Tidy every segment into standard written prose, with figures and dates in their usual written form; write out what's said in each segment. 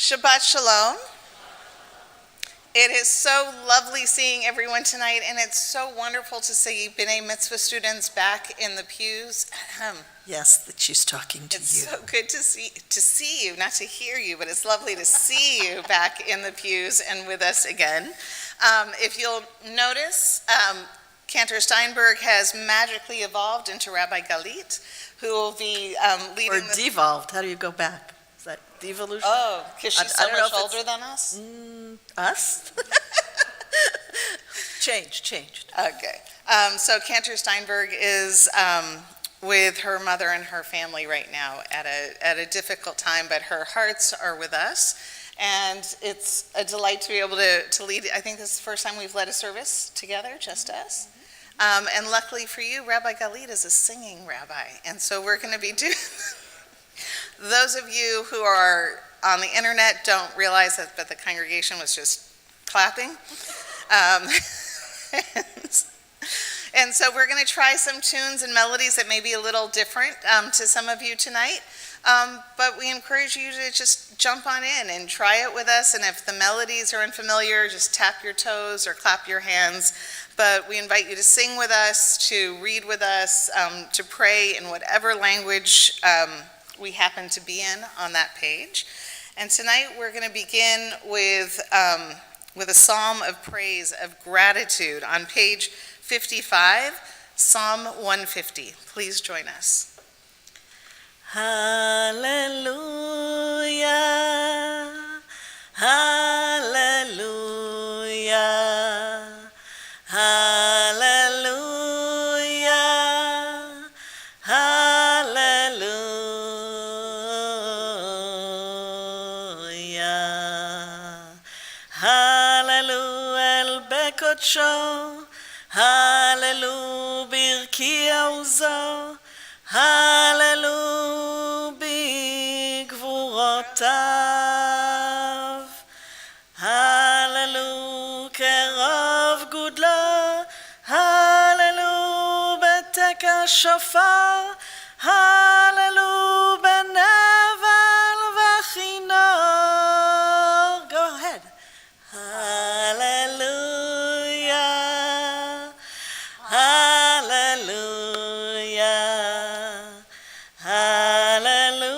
Shabbat Shalom. It is so lovely seeing everyone tonight, and it's so wonderful to see B'nai Mitzvah students back in the pews. Yes, that she's talking to It's you. so good to see you, not to hear you, but it's lovely to see you back in the pews and with us again. If you'll notice, Cantor Steinberg has magically evolved into Rabbi Galit, who will be leading Or devolved. How do you go back? Is that devolution? Oh, because she's so I don't know much if it's- older than us? Us? Changed. Okay. So Cantor Steinberg is with her mother and her family right now at a difficult time, but her hearts are with us. And it's a delight to be able to lead. I think this is the first time we've led a service together, just us. And luckily for you, Rabbi Galit is a singing rabbi. And so we're going to be doing... Those of you who are on the internet don't realize that, but the congregation was just clapping. And so we're going to try some tunes and melodies that may be a little different to some of you tonight. But we encourage you to just jump on in and try it with us. And if the melodies are unfamiliar, just tap your toes or clap your hands. But we invite you to sing with us, to read with us, to pray in whatever language we happen to be in on that page. And tonight we're going to begin with a psalm of praise, of gratitude on page 55, Psalm 150. Please join us. Hallelujah, hallelujah, hallelujah, hallelujah. Hallelujah el bekodsho, hallelujah birkia uzo, hallelujah bigvurotav, hallelujah kerov gudlo, hallelujah betek hashofar, hallelujah benevel v'chinor. Go ahead. Hallelujah, hallelujah, hallelujah,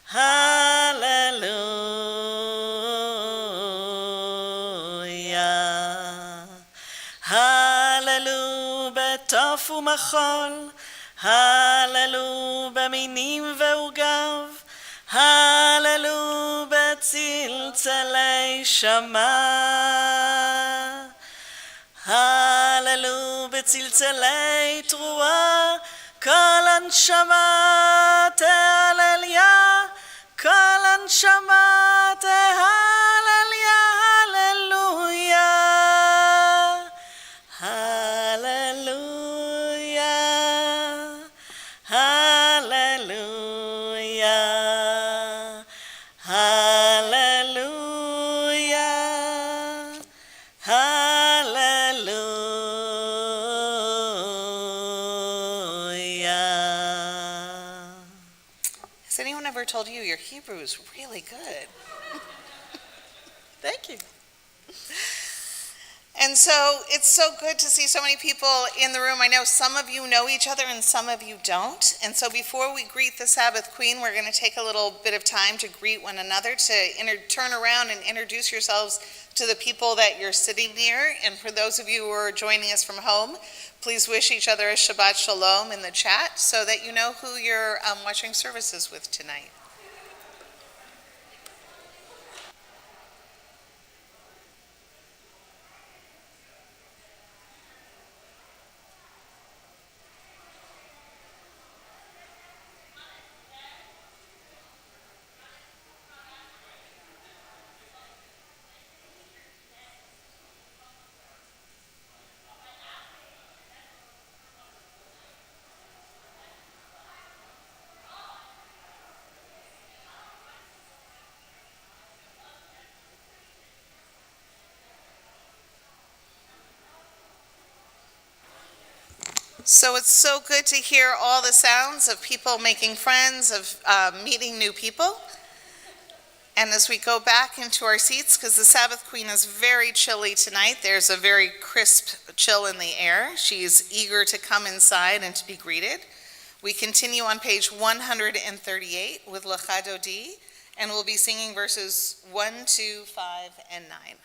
hallelujah. Hallelujah בתוף ומחול, hallelujah במינים ועוגב, hallelujah בצלצלי שמה, hallelujah בצלצלי תרועה, כל הנשמה תהלליה, כל הנשמה תהלליה, הללויה, הללויה, הללויה, הללויה, hallelujah. Has anyone ever told you your Hebrew is really good? Thank you. And so it's so good to see so many people in the room. I know some of you know each other and some of you don't. And so before we greet the Sabbath Queen, we're going to take a little bit of time to greet one another, to turn around and introduce yourselves to the people that you're sitting near. And for those of you who are joining us from home, please wish each other a Shabbat Shalom in the chat so that you know who you're watching services with tonight. So it's so good to hear all the sounds of people making friends, of meeting new people. And as we go back into our seats, because the Sabbath Queen is very chilly tonight, there's a very crisp chill in the air. She's eager to come inside and to be greeted. We continue on page 138 with Lecha Dodi, and we'll be singing verses 1, 2, 5, and 9.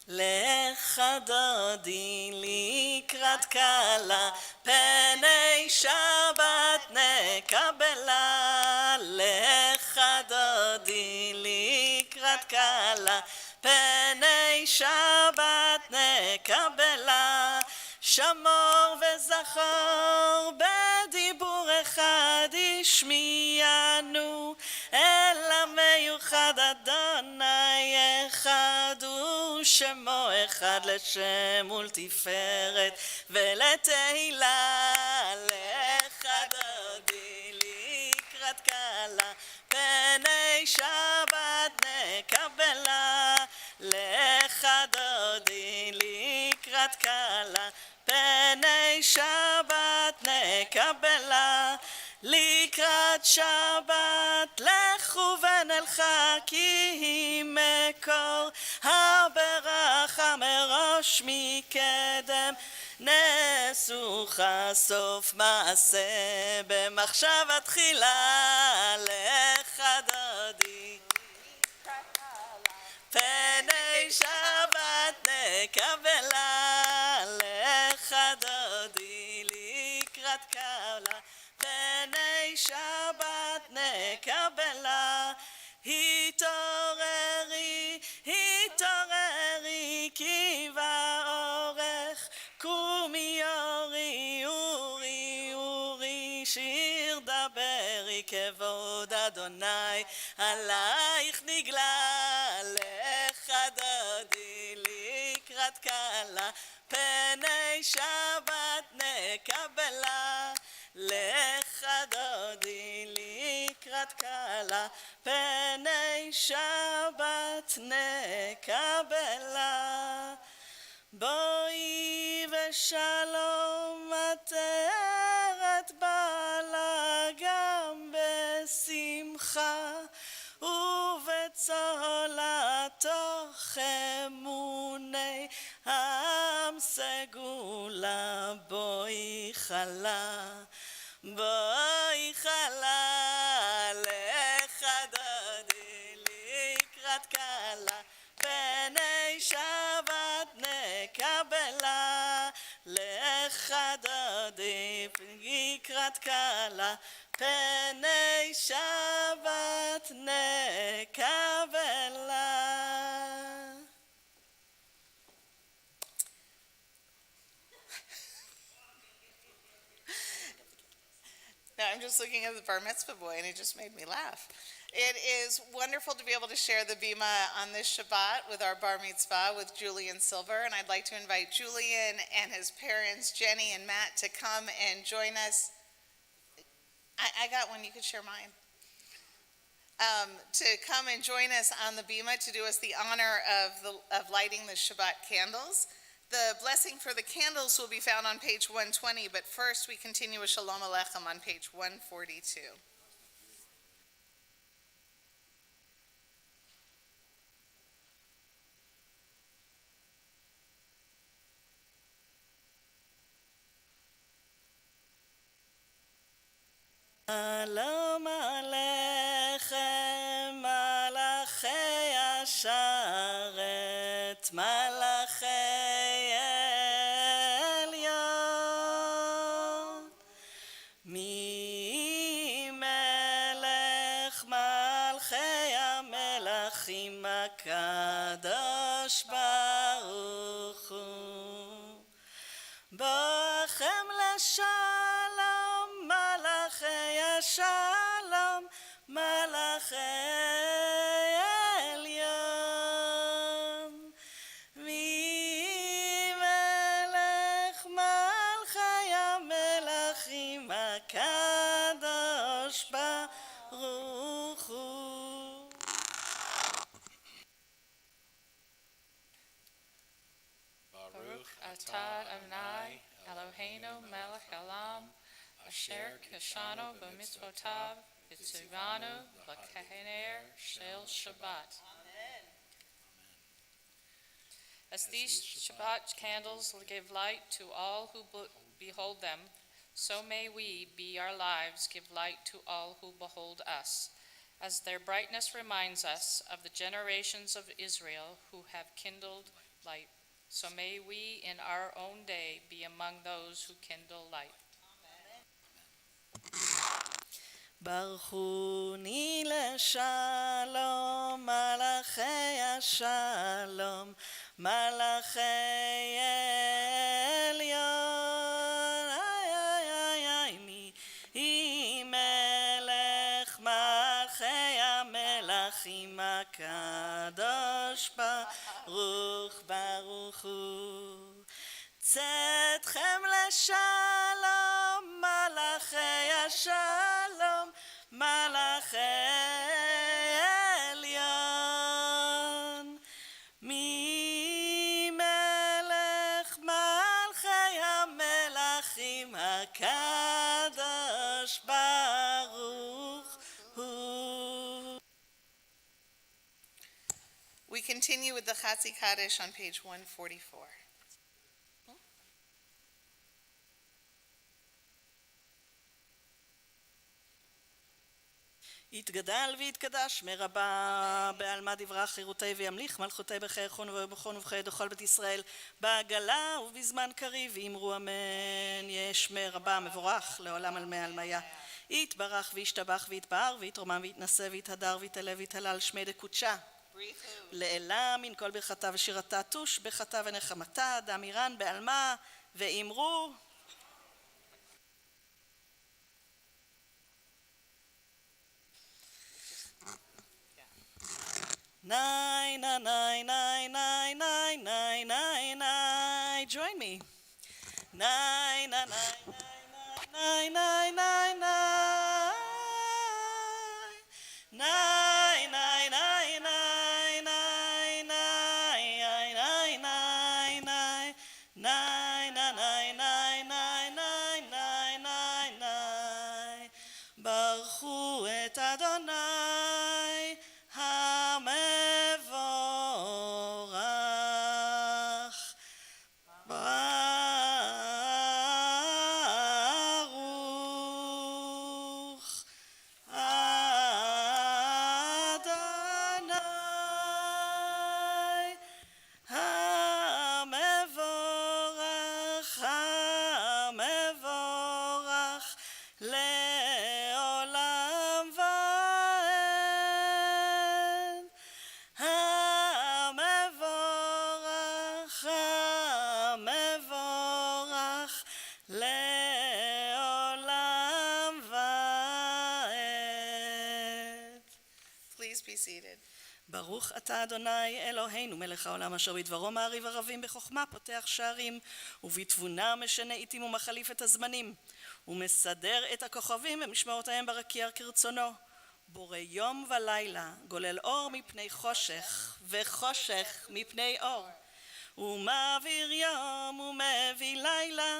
לך דודי לקראת קלה, פני שבת נקבלה. לך דודי לקראת קלה, פני שבת נקבלה. שמור וזכור בדיבור אחד ישמיענו, אלא מיוחד אדוני אחד הוא שמו אחד לשם ולתפארת ולתהילה. לך דודי לקראת קלה, פני שבת נקבלה. לך דודי לקראת קלה, פני שבת נקבלה. לקראת שבת לכו ונלכה, כי היא מקור הברכה מראש מקדם. נסוך סוף מעשה במחשבה תחילה. לך דודי פני שבת נקבלה. לך דודי לקראת קלה, פני שבת נקבלה. התעוררי, התעוררי, כי באורך קומי אורי, אורי, אורי, שיר דברי כבוד אדוני עלייך נגלה. לך דודי לקראת קלה, פני שבת נקבלה. לך דודי לקראת קלה, פני שבת נקבלה. בואי ושלום עטרת בעלה, גם בשמחה ובצהלה תוך אמוני עם סגולה. בואי חלה, בואי חלה. לך דודי לקראת קלה, פני שבת נקבלה. לך דודי לקראת קלה, פני שבת נקבלה. Now, I'm just looking at the bar mitzvah boy, and he just made me laugh. It is wonderful to be able to share the bima on this Shabbat with our bar mitzvah with Julian Silver, and I'd like to invite Julian and his parents, Jenny and Matt, to come and join us. I got one, you could share mine. To come and join us on the bima to do us the honor of lighting the Shabbat candles. The blessing for the candles will be found on page 120, but first we continue with Shalom Aleichem on page 142. שלום עליכם מלאכי השרת, מלאכי עליון. ממלך מלכי המלכים הקדוש ברוך הוא. בואכם לשלום מלאכי השלום, מלאכי עליון. ממלך מלכי המלכים הקדוש ברוך הוא. Baruch atah Adonai Eloheinu melech haolam asher kishano b'mitzvotav Yitzivanu L'Kehener Shel Shabbat. As these Shabbat candles give light to all who behold them, so may we, be our lives, give light to all who behold us, as their brightness reminds us of the generations of Israel who have kindled light. So may we in our own day be among those who kindle light. ברכוני לשלום, מלאכי השלום, מלאכי עליון, איי איי איי איי, מי היא מלך מלכי המלכים הקדוש ברוך ברוך הוא. צאתכם לשלום, מלאכי השלום, מלאכי עליון, ממלך מלכי המלכים הקדוש ברוך הוא. We continue with the Chatzi Kaddish on page 144. יתגדל ויתקדש מרבה בעלמא דברה חירותי וימליך מלכותי בחייכון ובכון ובחיי דכל בית ישראל בעגלה ובזמן קריב ואמרו אמן. יש מרבה מבורך לעולם על מי עלמיה. יתברך וישתבח ויתפאר ויתרומם ויתנשא ויתהדר ויתעלה ויתהלל שמי דקודשה לעילה מן כל ברכתה ושירתה תוש בחתה ונחמתה דאמירן בעלמא ואמרו Nine, nine, nine, nine, nine, nine, nine, nine, nine. Join me. Nine, nine, nine, nine, nine, nine, nine. Nine, nine, nine, nine, nine, nine, nine, nine, nine. Nine, nine, nine, nine, nine, nine, nine, nine, nine. ברכו את אדוני המבורך. ברוך אדוני המבורך, המבורך לעולם ועד. המבורך, המבורך לעולם ועד. Please be seated. ברוך אתה אדוני אלוהינו מלך העולם אשר בדברו מעריב ערבים בחוכמה פותח שערים ובתבונה משנה עיתים ומחליף את הזמנים ומסדר את הכוכבים במשמרותיהם ברקיע כרצונו. בורא יום ולילה גולל אור מפני חושך וחושך מפני אור ומעביר יום ומביא לילה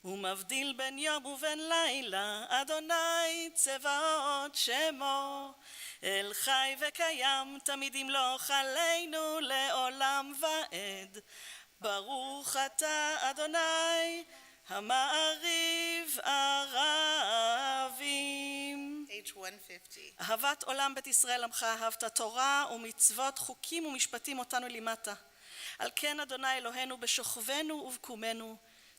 ומבדיל בין יום ובין לילה. אדוני צבאות שמו אל חי וקיים תמיד ימלוך עלינו לעולם ועד. ברוך אתה אדוני המעריב ערבים. Page 150. אהבת עולם בית ישראל עמך אהבת תורה ומצוות חוקים ומשפטים אותנו לימדת. על כן אדוני אלוהינו בשוכבנו ובקומנו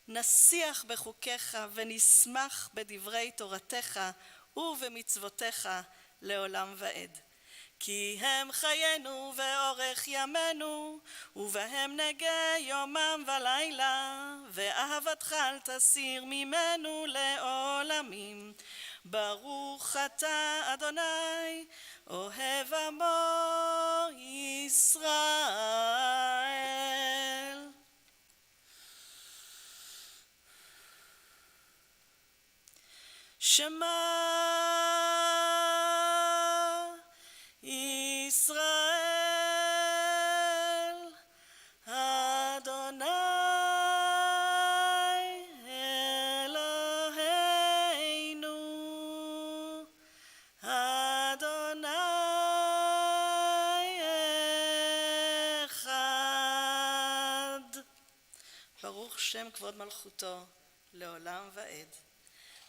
נשיח בחוקיך ונשמח בדברי תורתך ובמצוותיך לעולם ועד. כי הם חיינו ואורך ימינו ובהם נגע יומם ולילה ואהבתך אל תסיר ממנו לעולמים. ברוך אתה אדוני אוהב עמו ישראל. שמע ישראל אדוני אלוהינו שם כבוד מלכותו לעולם ועד.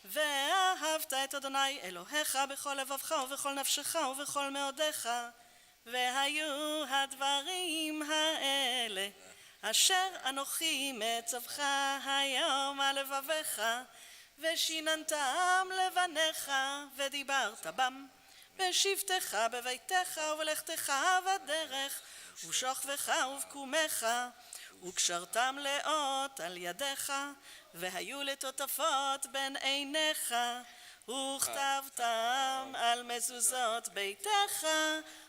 ואהבת את אדוני אלוהיך בכל לבבך ובכל נפשך ובכל מאודיך, והיו הדברים האלה אשר אנוכי מצווך היום על לבביך, ושיננתם לבניך ודיברת בם בשבתך בביתך ובלכתך בדרך ובשוכבך ובקומך, וקשרתם לאות על ידיך, והיו לטוטפות בין עיניך, וכתבתם על מזוזות ביתך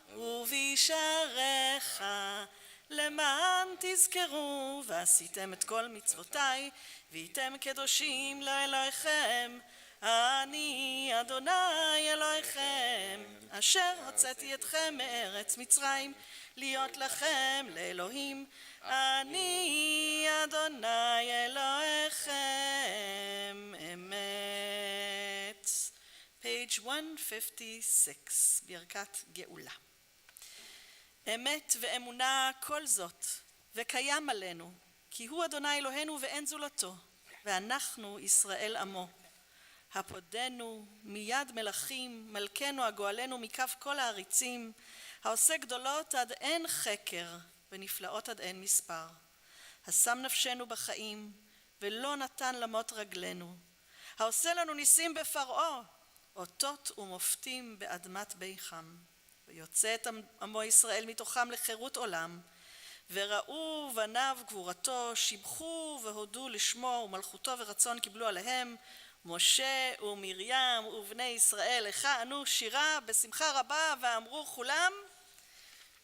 ובשעריך, למען תזכרו ועשיתם את כל מצוותיי, והייתם קדושים לאלוהיכם. אני אדוני אלוהיכם, אשר הוצאתי אתכם מארץ מצרים, להיות לכם לאלוהים. אני אדוני אלוהיכם, אמת. page 156, ברכת גאולה. אמת ואמונה כל זאת, וקיים עלינו, כי הוא אדוני אלוהינו ואין זולתו, ואנחנו ישראל עמו. הפודנו מיד מלכים, מלכנו הגואלנו מכף כל העריצים, העושה גדולות עד אין חקר, ונפלאות עד אין מספר. השם נפשנו בחיים, ולא נתן למות רגלנו. העושה לנו ניסים בפרעה, אותות ומופתים באדמת ביחם. ויוצא את עמו ישראל מתוכם לחירות עולם, וראו בניו גבורתו, שיבחו והודו לשמו, ומלכותו ורצון קיבלו עליהם. משה ומרים ובני ישראל הכנו שירה בשמחה רבה, ואמרו כולם,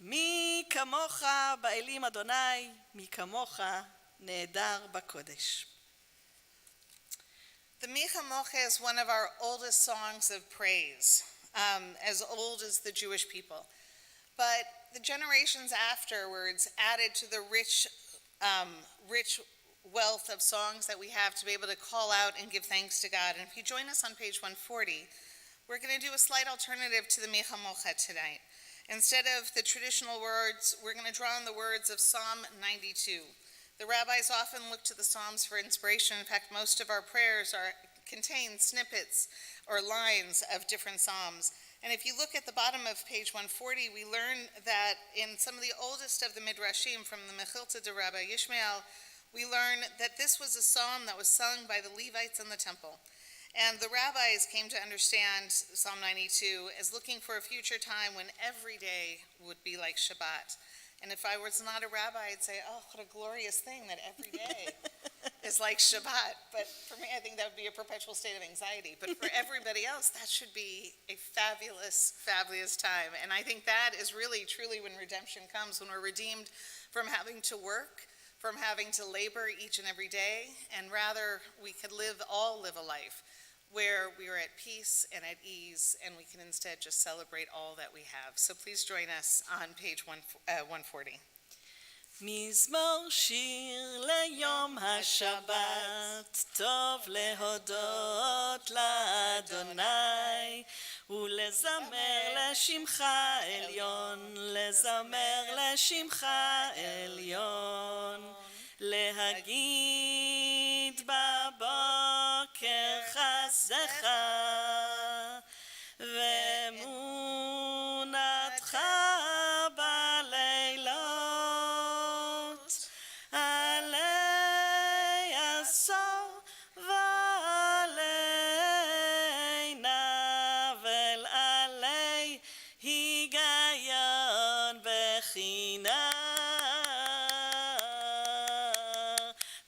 מי כמוך באלים אדוני, מי כמוך נהדר בקודש. The Micha Mocha is one of our oldest songs of praise, as old as the Jewish people. But the generations afterwards added to the rich wealth of songs that we have to be able to call out and give thanks to God. And if you join us on page 140, we're going to do a slight alternative to the Micha Mocha tonight. Instead of the traditional words, we're going to draw on the words of Psalm 92. The rabbis often look to the Psalms for inspiration. In fact, most of our prayers contain snippets or lines of different Psalms. And if you look at the bottom of page 140, we learn that in some of the oldest of the Midrashim, from the Mechilta de Rabbi Yishmael, we learn that this was a psalm that was sung by the Levites in the temple. And the rabbis came to understand Psalm 92 as looking for a future time when every day would be like Shabbat. And if I was not a rabbi, I'd say, oh, what a glorious thing that every day is like Shabbat. But for me, I think that would be a perpetual state of anxiety. But for everybody else, that should be a fabulous, fabulous time. And I think that is really, truly when redemption comes, when we're redeemed from having to work, from having to labor each and every day, and rather we could all live a life where we are at peace and at ease, and we can instead just celebrate all that we have. So please join us on page 140. מזמור שיר ליום השבת, טוב להודות לאדוני, ולזמר לשמך עליון, לזמר לשמך עליון, להגיד בבוקר חסדך ואמונתך בלילות, עלי עשור ועלי נבל, עלי היגיון בחינה.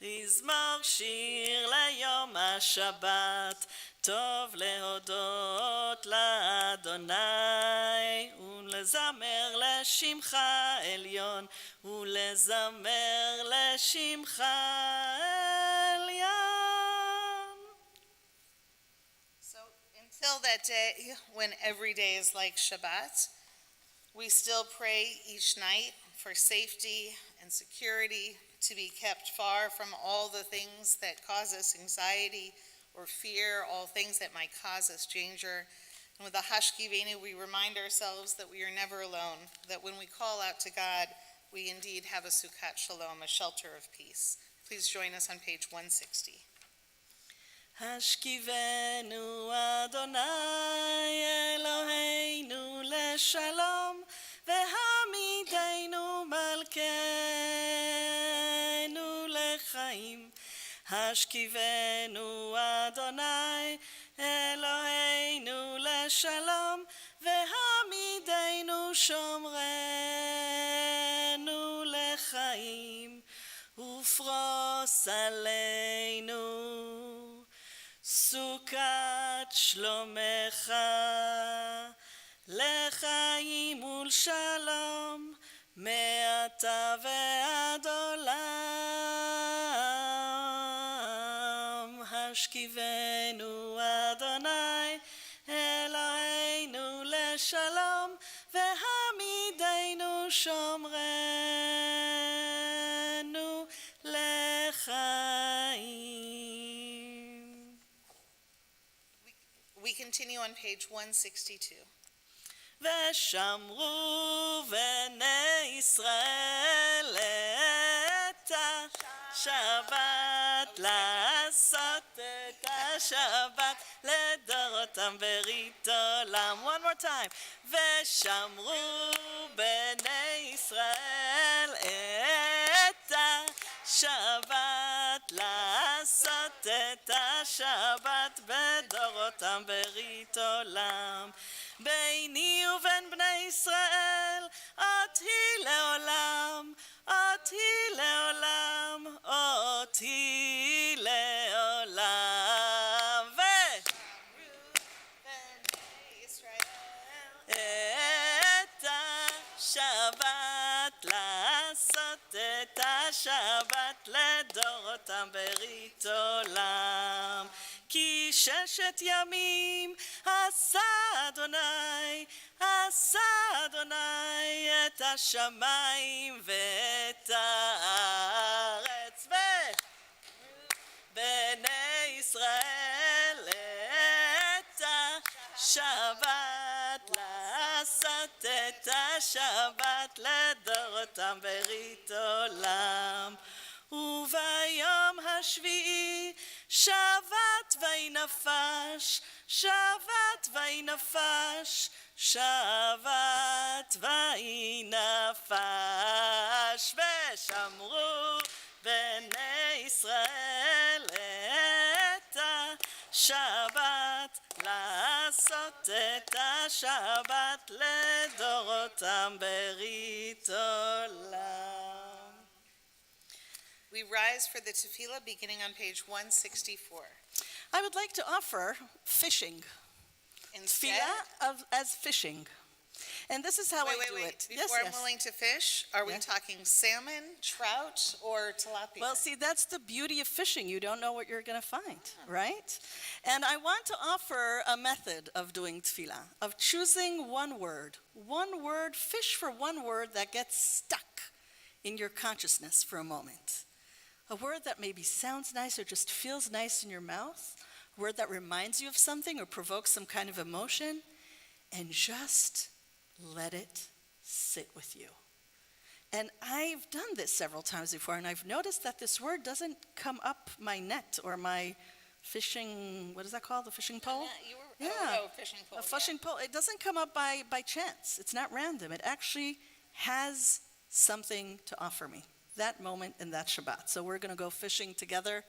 מזמור שיר ליום השבת, טוב להודות לאדוני, ולזמר לשמך עליון, ולזמר לשמך עליון. So until that day when every day is like Shabbat, we still pray each night for safety and security, to be kept far from all the things that cause us anxiety or fear, all things that might cause us danger. And with the Hashkivenu, we remind ourselves that we are never alone, that when we call out to God, we indeed have a Sukkot Shalom, a shelter of peace. Please join us on page 160. השכיבנו אדוני אלוהינו לשלום והעמידנו מלכנו לחיים. השכיבנו אדוני אלוהינו לשלום והעמידנו שומרנו לחיים ופרוס עלינו סוכת שלומך לחיים ולשלום מעתה ועד עולם. השכיבנו אדוני אלוהינו לשלום והעמידנו שומרנו לחיים. We continue on page 162. ושמרו בני ישראל את השבת לעשות את השבת לדורותם ברית עולם. One more time. ושמרו בני ישראל את השבת לעשות את השבת בדורותם ברית עולם. ביני ובין בני ישראל אותי לעולם, אותי לעולם, אותי לעולם. את השבת לעשות את השבת לדורותם ברית עולם. כי ששת ימים עשה אדוני את השמיים ואת הארץ ובני ישראל את השבת לעשות את השבת לדורותם ברית עולם. וביום השביעי שבת וינפש, שבת וינפש, שבת וינפש. ושמרו בני ישראל את השבת לעשות את השבת לדורותם ברית עולם. We rise for the tefillah beginning on page 164. I would like to offer fishing. Instead, Tefillah as fishing. And this is how I do it. Before I'm willing to fish, are we talking salmon, trout, or tilapia? Well, see, that's the beauty of fishing. You don't know what you're going to find, right? And I want to offer a method of doing tefillah, of choosing one word, fish for one word that gets stuck in your consciousness for a moment. A word that maybe sounds nice or just feels nice in your mouth, a word that reminds you of something or provokes some kind of emotion, and just let it sit with you. And I've done this several times before, and I've noticed that this word doesn't come up my net or my fishing, what is that called, the fishing pole? Fishing pole. A fishing pole. It doesn't come up by chance. It's not random. It actually has something to offer me, that moment in that Shabbat. So we're going to go fishing together,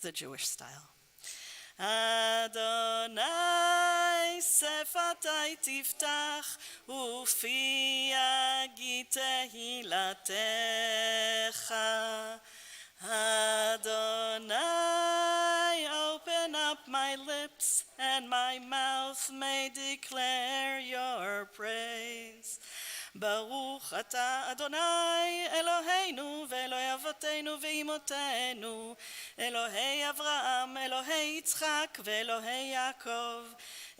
the Jewish style. Adonai שפתי תפתח ופי יגיד תהילתך. Adonai, open up my lips and my mouth may declare your praise. ברוך אתה אדוני אלוהינו ואלוהי אבותינו ואימותינו, אלוהי אברהם, אלוהי יצחק ואלוהי יעקב,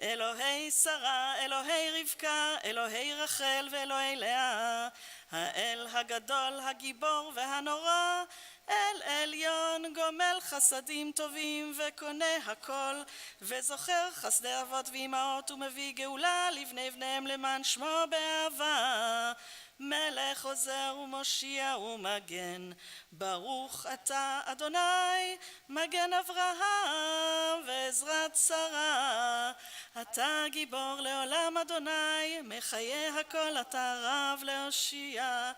אלוהי שרה, אלוהי רבקה, אלוהי רחל ואלוהי לאה, האל הגדול, הגיבור והנורא, אל עליון גומל חסדים טובים וקונה הכל, וזוכר חסדי אבות ואמהות ומביא גאולה לבני בניהם למען שמו באהבה. מלך עוזר ומושיע ומגן, ברוך אתה אדוני, מגן אברהם ועזרת שרה. אתה גיבור לעולם אדוני, מחיה הכל אתה רב להושיע.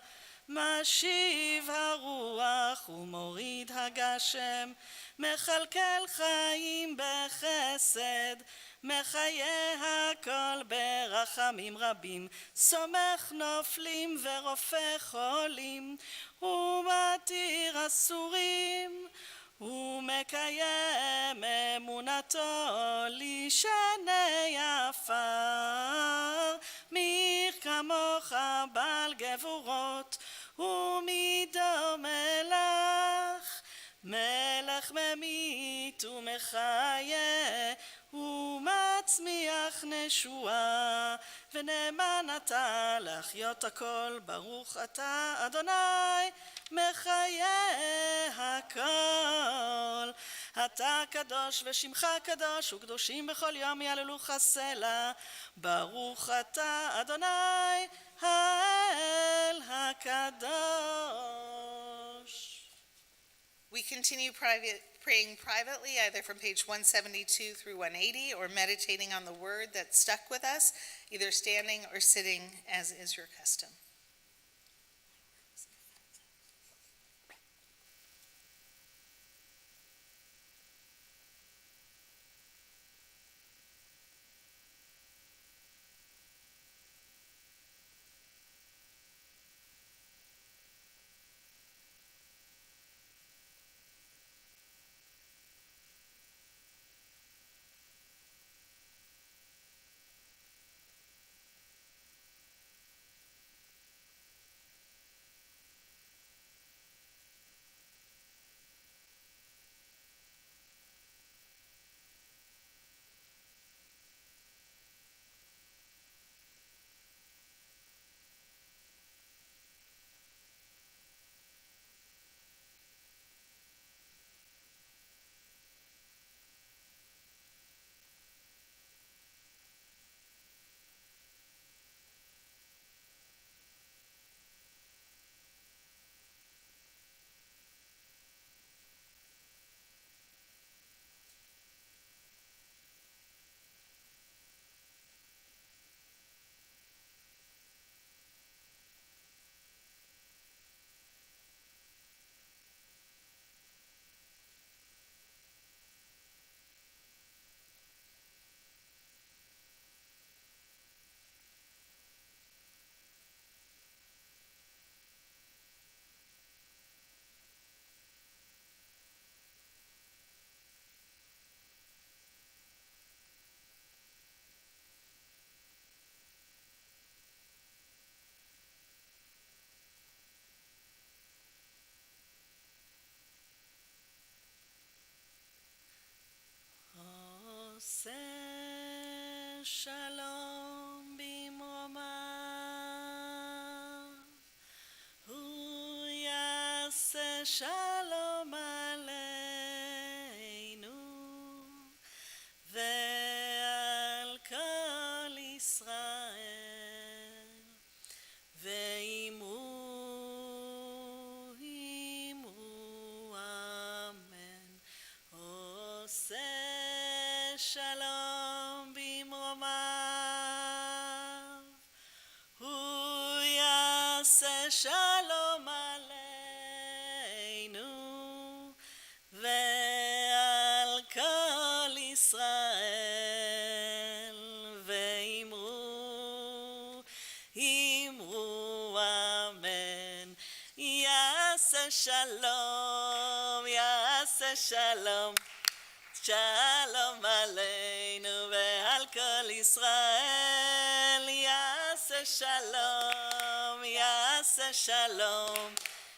משיב הרוח ומוריד הגשם, מכלכל חיים בחסד, מחיה הכל ברחמים רבים, סומך נופלים ורופא חולים, ומתיר אסורים, ומקיים אמונתו לשני עפר. מי כמוך בעל גבורות ומידו מלך, מלך ממית ומחיה ומצמיח נשועה, ונאמן אתה להחיות הכל, ברוך אתה אדוני, מחיה הכל. אתה קדוש ושמך קדוש, וקדושים בכל יום יעללוך סלע, ברוך אתה אדוני האל הקדוש. We continue praying privately, either from page 172 through 180, or meditating on the word that stuck with us, either standing or sitting, as is your custom. שלום במרומיו, הוא יעשה שלום עלינו ועל כל ישראל, ואמרו אמן. עושה שלום במרומיו, הוא יעשה שלום עלינו ועל כל ישראל, ואמרו אמן. יעשה שלום, יעשה שלום, שלום עלינו ועל כל ישראל. יעשה שלום, יעשה שלום,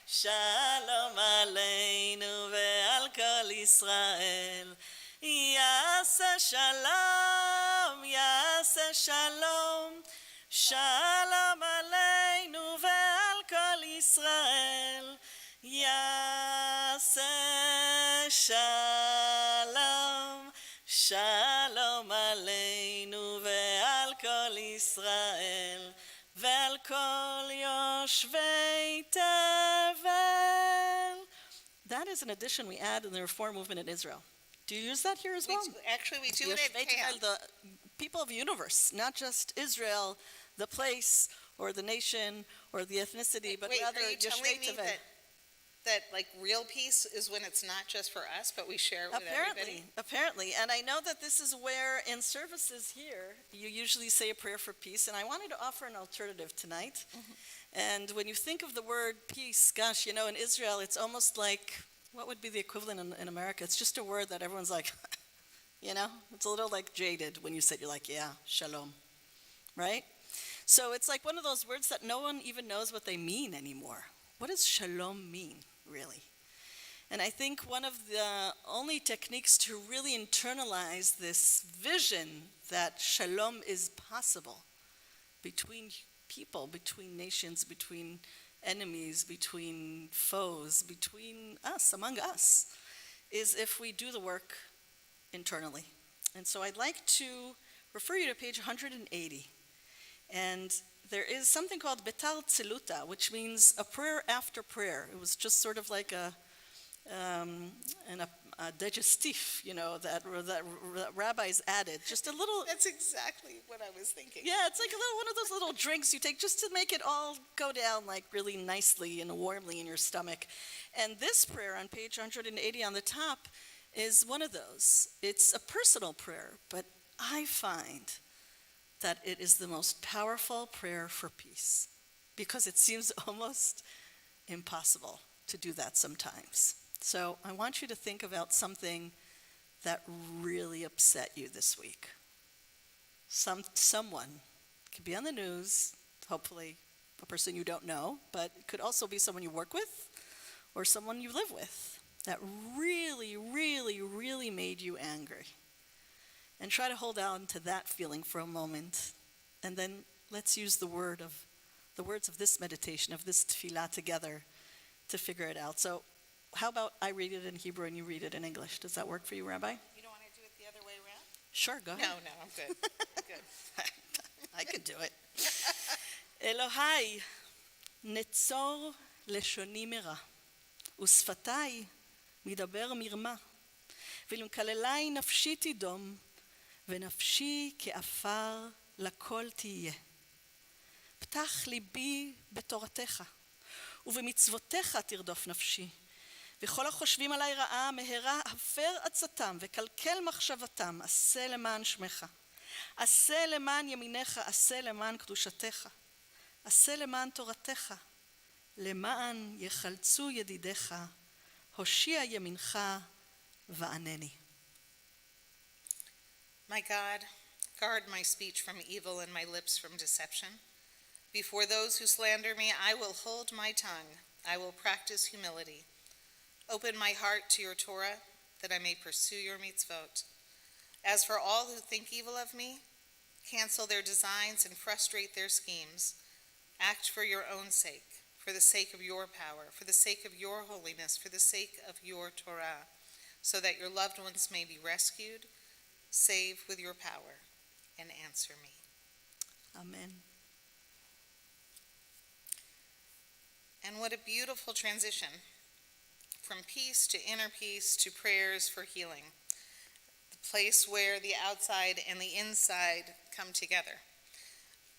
שלום עלינו ועל כל ישראל. יעשה שלום, יעשה שלום, שלום עלינו ועל כל ישראל. יעשה שלום, שלום עלינו ועל כל ישראל ועל כל יושבי תבל. That is an addition we add in the Reform movement in Israel. Do you use that here as well? Actually, we do it at Yoshvei camp. Tevel, the people of the universe, not just Israel, the place or the nation or the ethnicity, but Wait, rather are you telling Yoshvei me Tevel. that like real peace is when it's not just for us, but we share it with everybody? Apparently. And I know that this is where in services here, you usually say a prayer for peace, and I wanted to offer an alternative tonight. And when you think of the word peace, gosh, you know, in Israel, it's almost like, what would be the equivalent in America? It's just a word that everyone's like, you know, it's a little like jaded when you say it, you're like, yeah, shalom, right? So it's like one of those words that no one even knows what they mean anymore. What does shalom mean, really? And I think one of the only techniques to really internalize this vision that shalom is possible between people, between nations, between enemies, between foes, between us, among us, is if we do the work internally. And so I'd like to refer you to page 180. And there is something called betar tziluta, which means a prayer after prayer. It was just sort of like a digestif, you know, that rabbis added. Just a little. That's exactly what I was thinking. Yeah, it's like a little one of those little drinks you take just to make it all go down like really nicely and warmly in your stomach. And this prayer on page 180 on the top is one of those. It's a personal prayer, but I find that it is the most powerful prayer for peace because it seems almost impossible to do that sometimes. So I want you to think about something that really upset you this week. Someone, it could be on the news, hopefully a person you don't know, but it could also be someone you work with or someone you live with that really, really, really made you angry. And try to hold on to that feeling for a moment. And then let's use the words of this meditation, of this tefillah together to figure it out. So how about I read it in Hebrew and you read it in English? Does that work for you, Rabbi? You don't want to do it the other way around? Sure, go ahead. No, I'm good. I'm good. I could do it. אלוהי, נצור לשוני מרע, ושפתיי מדבר מרמה, ולמקללי נפשי תדום, ונפשי כעפר לכל תהיה. פתח ליבי בתורתך, ובמצוותיך תרדוף נפשי. וכל החושבים עלי רעה, מהרה הפר עצתם וקלקל מחשבתם, עשה למען שמך. עשה למען ימינך, עשה למען קדושתך. עשה למען תורתך. למען יחלצו ידידיך, הושיע ימינך וענני. My God, guard my speech from evil and my lips from deception. Before those who slander me, I will hold my tongue. I will practice humility. Open my heart to your Torah, that I may pursue your mitzvot. As for all who think evil of me, cancel their designs and frustrate their schemes. Act for your own sake, for the sake of your power, for the sake of your holiness, for the sake of your Torah, so that your loved ones may be rescued. Save with your power and answer me. Amen. And what a beautiful transition from peace to inner peace to prayers for healing. The place where the outside and the inside come together.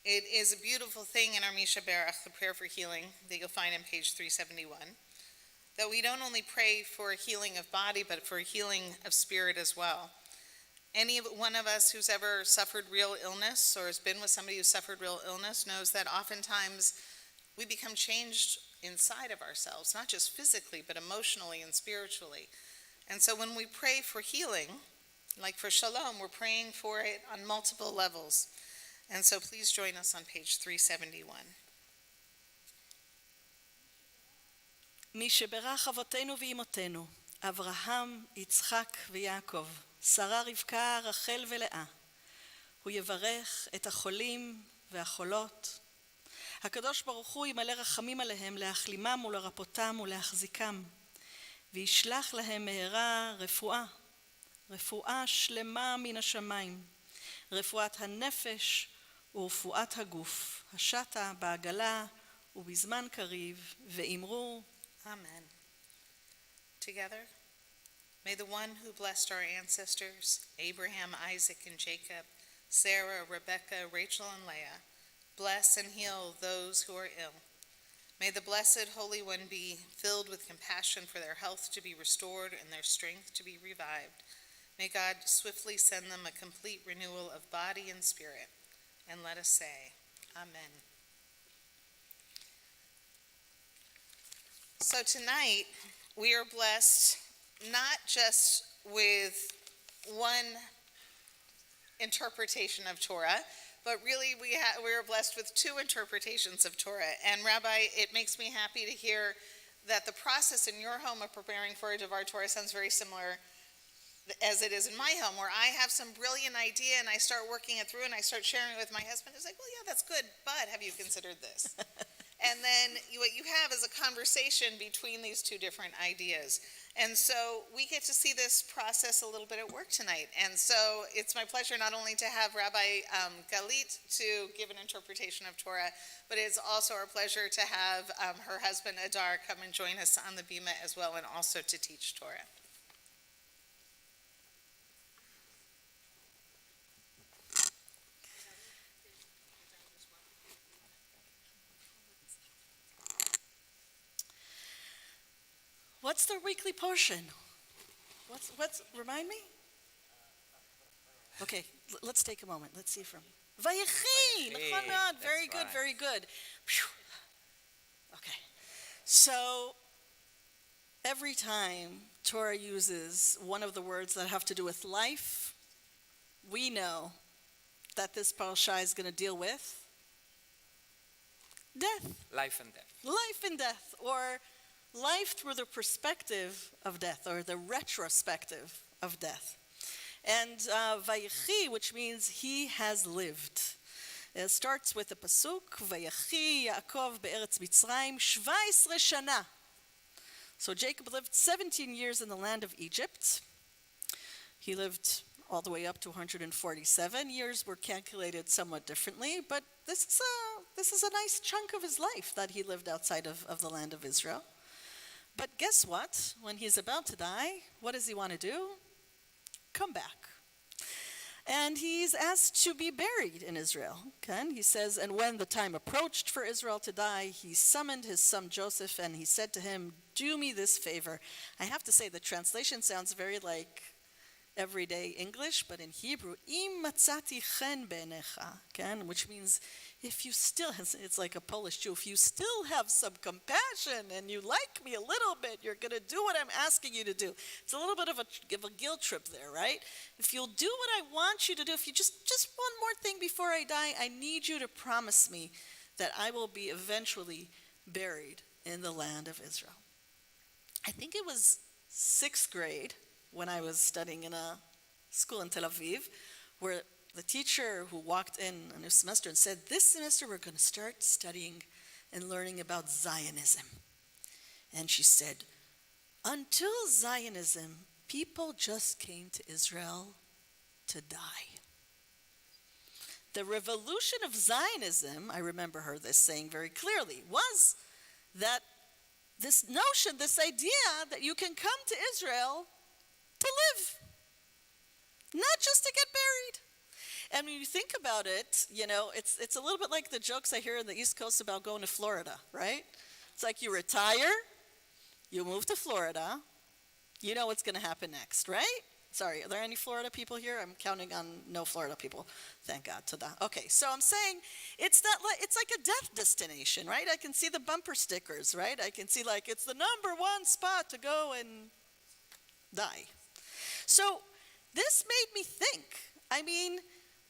It is a beautiful thing in our Misha Berach, the prayer for healing, that you'll find on page 371, that we don't only pray for a healing of body, but for a healing of spirit as well. Any one of us who's ever suffered real illness or has been with somebody who suffered real illness knows that oftentimes we become changed inside of ourselves, not just physically, but emotionally and spiritually. And so when we pray for healing, like for shalom, we're praying for it on multiple levels. And so please join us on page 371. מי שברך אבותינו ואימותינו, אברהם, יצחק ויעקב, שרה רבקה, רחל ולאה, הוא יברך את החולים והחולות, הקדוש ברוך הוא ימלא רחמים עליהם להחלימם ולרפאותם ולהחזיקם, וישלח להם מהרה רפואה שלמה מן השמיים, רפואת הנפש ורפואת הגוף, השטה בעגלה ובזמן קריב, ואמרו Amen. Together, may the one who blessed our ancestors, Abraham, Isaac, and Jacob, Sarah, Rebekah, Rachel, and Leah, bless and heal those who are ill. May the blessed Holy One be filled with compassion for their health to be restored and their strength to be revived. May God swiftly send them a complete renewal of body and spirit. And let us say, Amen. So tonight, we are blessed not just with one interpretation of Torah, but really we are blessed with two interpretations of Torah. And Rabbi, it makes me happy to hear that the process in your home of preparing for a Devar Torah sounds very similar as it is in my home, where I have some brilliant idea and I start working it through and I start sharing it with my husband. He's like, well, yeah, that's good, but have you considered this? And then what you have is a conversation between these two different ideas. And so we get to see this process a little bit at work tonight. And so it's my pleasure not only to have Rabbi Galit to give an interpretation of Torah, but it's also our pleasure to have her husband Adar come and join us on the bima as well, and also to teach Torah. What's the weekly portion? What's remind me? Okay, let's take a moment. Let's see from Vayechi. Nachon מאוד. Very good, very good. Phew. Okay. So every time Torah uses one of the words that have to do with life, we know that this parasha is going to deal with death. Life and death. Life and death, or life through the perspective of death, or the retrospective of death. And Vayechi, which means he has lived. It starts with the pasuk, Vayechi Yaakov be'eretz Mitzrayim 17 shana. So Jacob lived 17 years in the land of Egypt. He lived all the way up to 147 years. Were calculated somewhat differently, but this is a nice chunk of his life that he lived outside of the land of Israel. But guess what? When he's about to die, what does he want to do? Come back. And he's asked to be buried in Israel. Okay? He says, and when the time approached for Israel to die, he summoned his son Joseph, and he said to him, do me this favor. I have to say, the translation sounds very like everyday English, but in Hebrew, im matzati chen b'einecha, which means if you still, it's like a Polish Jew, if you still have some compassion and you like me a little bit, you're going to do what I'm asking you to do. It's a little bit of a guilt trip there, right? If you'll do what I want you to do, if you just one more thing before I die, I need you to promise me that I will be eventually buried in the land of Israel. I think it was 6th grade when I was studying in a school in Tel Aviv, where the teacher who walked in a new semester and said, this semester we're going to start studying and learning about Zionism. And she said, until Zionism, people just came to Israel to die. The revolution of Zionism, I remember her this saying very clearly, was that this notion, this idea that you can come to Israel to live, not just to get buried. And when you think about it, it's a little bit like the jokes I hear on the East Coast about going to Florida, right? It's like you retire, you move to Florida, you know what's going to happen next, right? Sorry, are there any Florida people here? I'm counting on no Florida people. Thank God to that. Okay, so I'm saying it's like a death destination, right? I can see the bumper stickers, right? I can see it's the number one spot to go and die. So this made me think. I mean,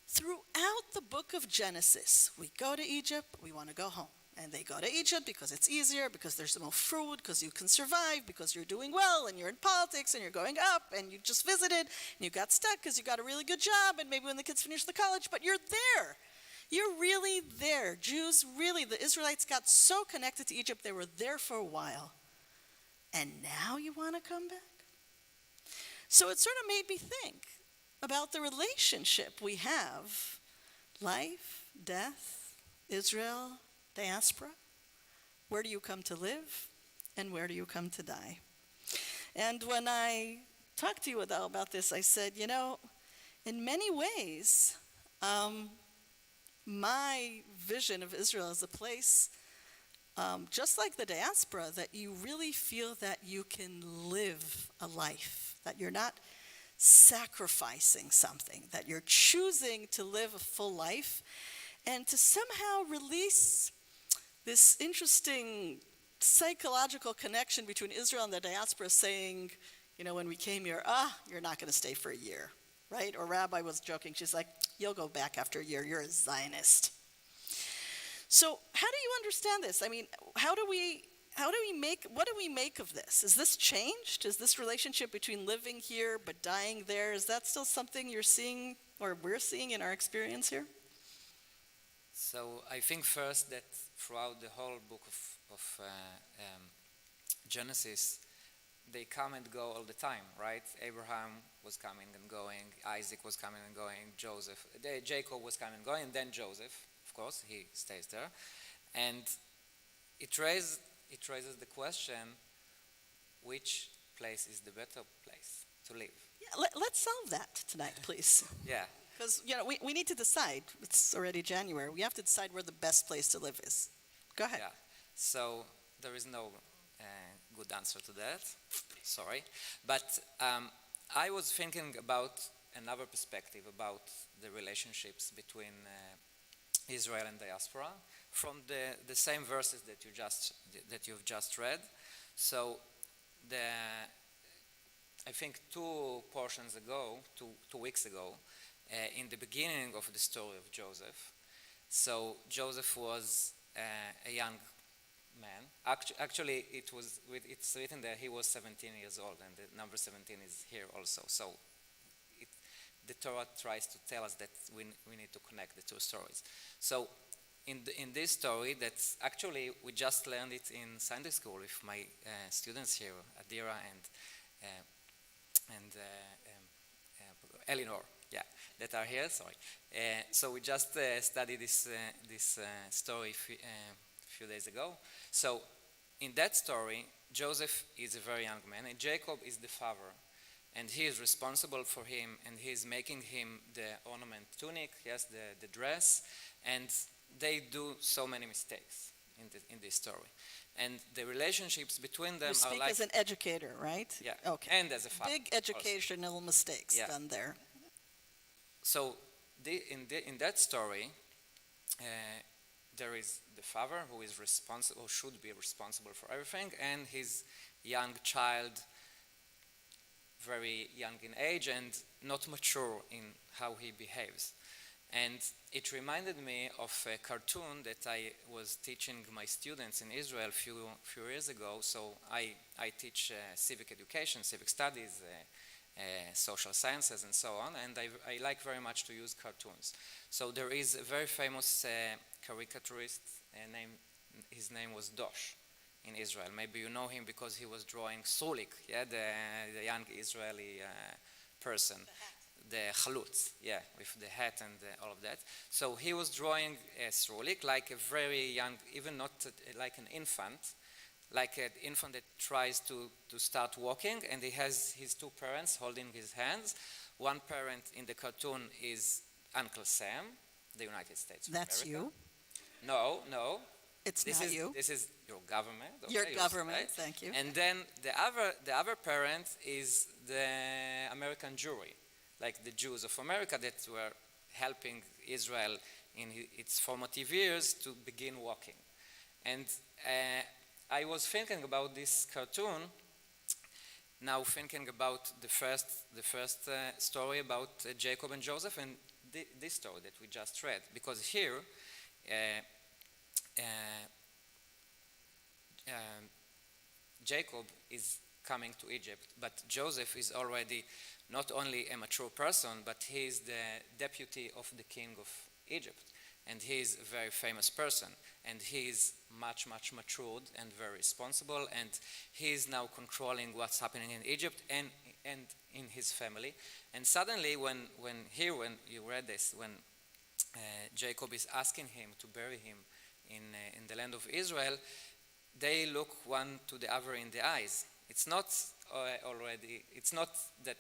throughout the book of Genesis, we go to Egypt, we want to go home. And they go to Egypt because it's easier, because there's more food, because you can survive, because you're doing well, and you're in politics, and you're going up, and you just visited, and you got stuck because you got a really good job, and maybe when the kids finish the college, but you're there. You're really there. Jews really, the Israelites got so connected to Egypt, they were there for a while. And now you want to come back? So it sort of made me think about the relationship we have. Life, death, Israel, diaspora. Where do you come to live? And where do you come to die? And when I talked to you about this, I said, in many ways, my vision of Israel is a place, just like the diaspora, that you really feel that you can live a life, that you're not sacrificing something, that you're choosing to live a full life, and to somehow release this interesting psychological connection between Israel and the diaspora saying, when we came here, you're not going to stay for a year, right? Or Rabbi was joking, she's like, you'll go back after a year, you're a Zionist. So how do you understand this? I mean, what do we make of this? Is this changed? Is this relationship between living here but dying there, is that still something you're seeing or we're seeing in our experience here? So I think first that throughout the whole book of Genesis, they come and go all the time, right? Abraham was coming and going, Isaac was coming and going, Jacob was coming and going, and then Joseph, of course, he stays there. And it raises the question, which place is the better place to live? Yeah, let's solve that tonight, please. Yeah. Because, we need to decide. It's already January. We have to decide where the best place to live is. Go ahead. Yeah. So there is no good answer to that. Sorry. But I was thinking about another perspective about the relationships between Israel and diaspora from the same verses that you've just read. So I think 2 portions ago, 2 weeks ago, in the beginning of the story of Joseph. So Joseph was a young man. Actually, it's written that he was 17 years old, and the number 17 is here also. So the Torah tries to tell us that we need to connect the 2 stories. So in this story, that's actually, we just learned it in Sunday school with my students here, Adira and Eleanor. Yeah, that are here, sorry. So we just studied this story a few days ago. So in that story, Joseph is a very young man, and Jacob is the father. And he is responsible for him, and he is making him the ornament tunic, yes, the dress, and they do so many mistakes in this story. And the relationships between them You speak are like... as an educator, right? Yeah, okay. and as a father. Big educational mistakes done there. So in that story, there is the father who is responsible, should be responsible for everything, and his young child, very young in age and not mature in how he behaves. And it reminded me of a cartoon that I was teaching my students in Israel a few years ago. So I teach civic education, civic studies, social sciences, and so on, and I like very much to use cartoons. So there is a very famous caricaturist, his name was Dosh in Israel. Maybe you know him because he was drawing Srulik, the young Israeli person. The chalutz, with the hat and all of that. So he was drawing Srulik like a very young, even not like an infant, like an infant that tries to start walking, and he has his 2 parents holding his hands. One parent in the cartoon is Uncle Sam, the United States of That's America. you? No. It's not you. This is your government. Okay, your government, right? Thank you. And then the other parent is the American jury, like the Jews of America that were helping Israel in its formative years to begin walking. And I was thinking about this cartoon, now thinking about the first story about Jacob and Joseph, and this story that we just read, because here Jacob is coming to Egypt, but Joseph is already not only a mature person, but he is the deputy of the king of Egypt. and he is a very famous person, and he is much matured and very responsible, and he is now controlling what's happening in Egypt and in his family. And suddenly, when you read this, when Jacob is asking him to bury him in the land of Israel, they look one to the other in the eyes. It's not it's not that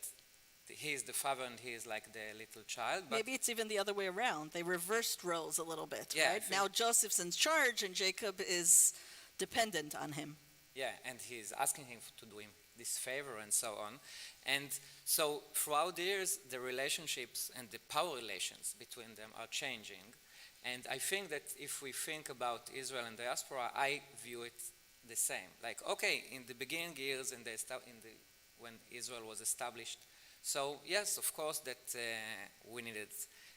he is the father and he is like the little child. But Maybe it's even the other way around. They reversed roles a little bit, Yeah, I right? think- Now Joseph's in charge and Jacob is dependent on him. Yeah, and he's asking him to do him this favor and so on. And so throughout the years, the relationships and the power relations between them are changing. And I think that if we think about Israel and diaspora, I view it the same. Like, okay, in the beginning years, when Israel was established, so yes, of course, that we needed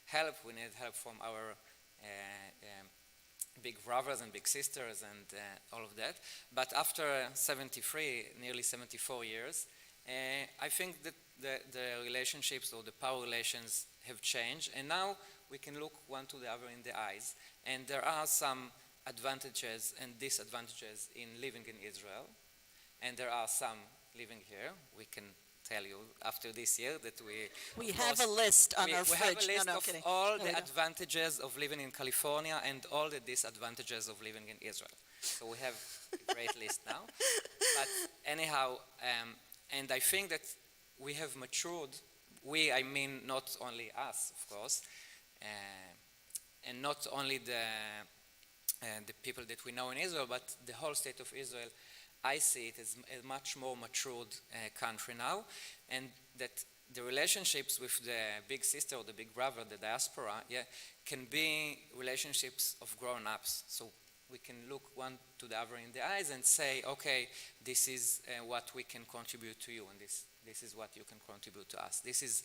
help. We needed help from our big brothers and big sisters and all of that. But after 73, nearly 74 years, I think that the relationships or the power relations have changed, and now we can look one to the other in the eyes. And there are some advantages and disadvantages in living in Israel, and there are some living here. We can tell you after this year that We of have a course, list on we our have fridge. a list No, of kidding. all No, the we don't. advantages of living in California and all the disadvantages of living in Israel. So we have a great list now. But anyhow, and I think that we have matured. I mean not only us, of course, and not only the people that we know in Israel, but the whole state of Israel. I see it as a much more matured country now, and that the relationships with the big sister or the big brother, the diaspora, can be relationships of grown-ups. So we can look one to the other in the eyes and say, okay, this is what we can contribute to you, and this is what you can contribute to us. These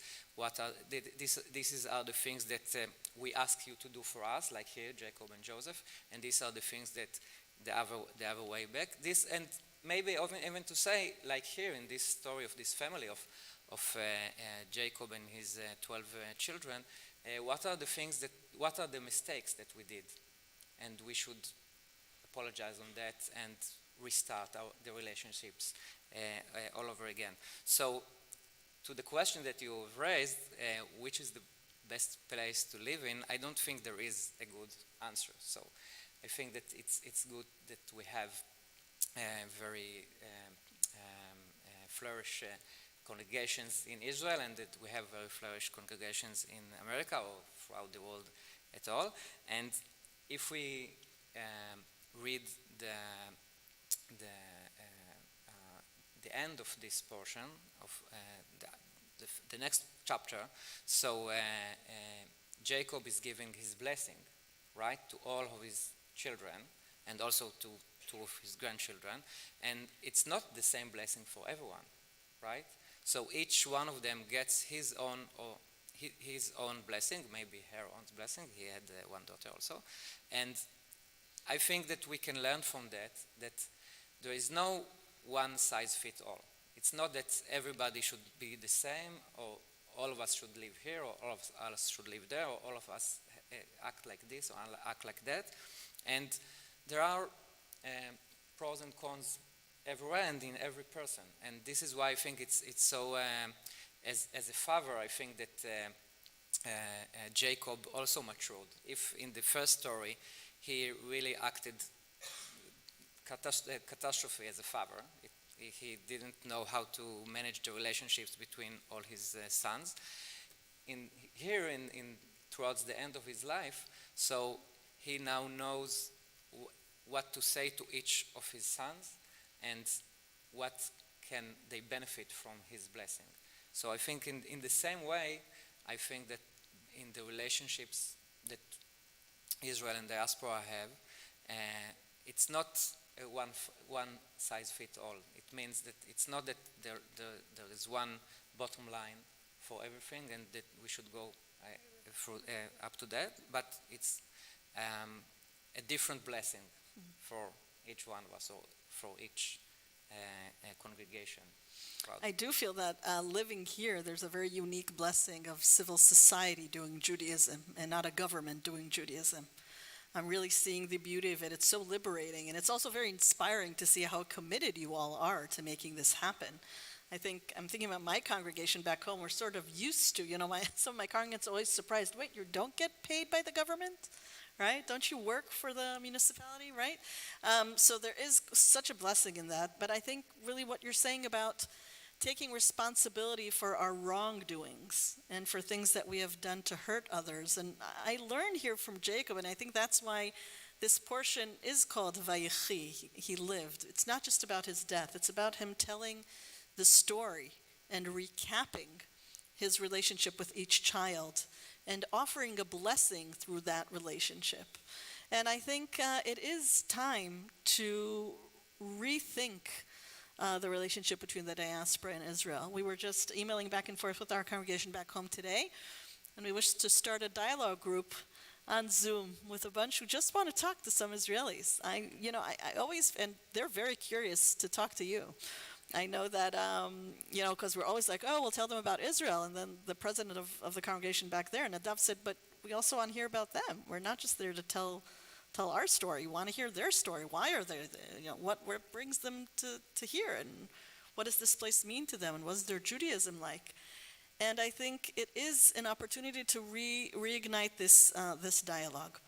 are the things that we ask you to do for us, like here, Jacob and Joseph, and these are the things that the other way back. This, and maybe even to say, like here in this story of this family of Jacob and his 12 children, what are the mistakes that we did, and we should apologize on that and restart the relationships all over again. So, to the question that you have raised, which is the best place to live in, I don't think there is a good answer. So, I think that it's good that we have very flourish congregations in Israel, and that we have very flourish congregations in America or throughout the world at all. And if we read the end of this portion of the next chapter, so Jacob is giving his blessing, right, to all of his children, and also to two of his grandchildren, and it's not the same blessing for everyone, right? So each one of them gets his own blessing, maybe her own blessing. He had one daughter also, and I think that we can learn from that there is no one size fit all. It's not that everybody should be the same, or all of us should live here, or all of us should live there, or all of us act like this or act like that. And there are pros and cons everywhere and in every person. And this is why I think it's so, as a father, I think that Jacob also matured. If in the first story he really acted catastrophe as a father, he didn't know how to manage the relationships between all his sons. Towards the end of his life, so he now knows what to say to each of his sons and what can they benefit from his blessing. So I think in the same way, I think that in the relationships that Israel and diaspora have, it's not one size fit all. It means that it's not that there is one bottom line for everything and that we should go up to that, but it's a different blessing for each one of us or for each congregation. proud. I do feel that living here, there's a very unique blessing of civil society doing Judaism and not a government doing Judaism. I'm really seeing the beauty of it. It's so liberating, and it's also very inspiring to see how committed you all are to making this happen. I'm thinking about my congregation back home. We're sort of used to, some of my congregants are always surprised. Wait, you don't get paid by the government, right? Don't you work for the municipality, right? So there is such a blessing in that. But I think really what you're saying about taking responsibility for our wrongdoings and for things that we have done to hurt others. And I learned here from Jacob, and I think that's why this portion is called Vayechi. He lived. It's not just about his death. It's about him telling the story and recapping his relationship with each child and offering a blessing through that relationship. And I think it is time to rethink the relationship between the diaspora and Israel. We were just emailing back and forth with our congregation back home today, and we wish to start a dialogue group on Zoom with a bunch who just want to talk to some Israelis. I always, and they're very curious to talk to you. I know that, because we're always like, we'll tell them about Israel, and then the president of the congregation back there, Nadav, said, but we also want to hear about them. We're not just there to tell our story. We want to hear their story. Why are they there? What brings them to here? And what does this place mean to them? And what is their Judaism like? And I think it is an opportunity to reignite this dialogue.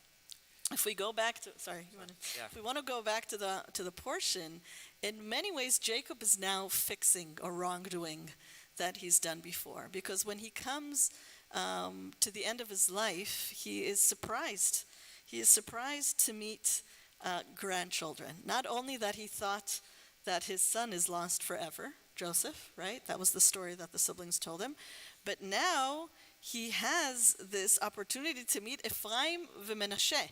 If we go back to, if we want to go back to the portion, in many ways Jacob is now fixing a wrongdoing that he's done before. Because when he comes to the end of his life, he is surprised. He is surprised to meet grandchildren. Not only that he thought that his son is lost forever, Joseph, right? That was the story that the siblings told him. But now he has this opportunity to meet Ephraim and Menashe.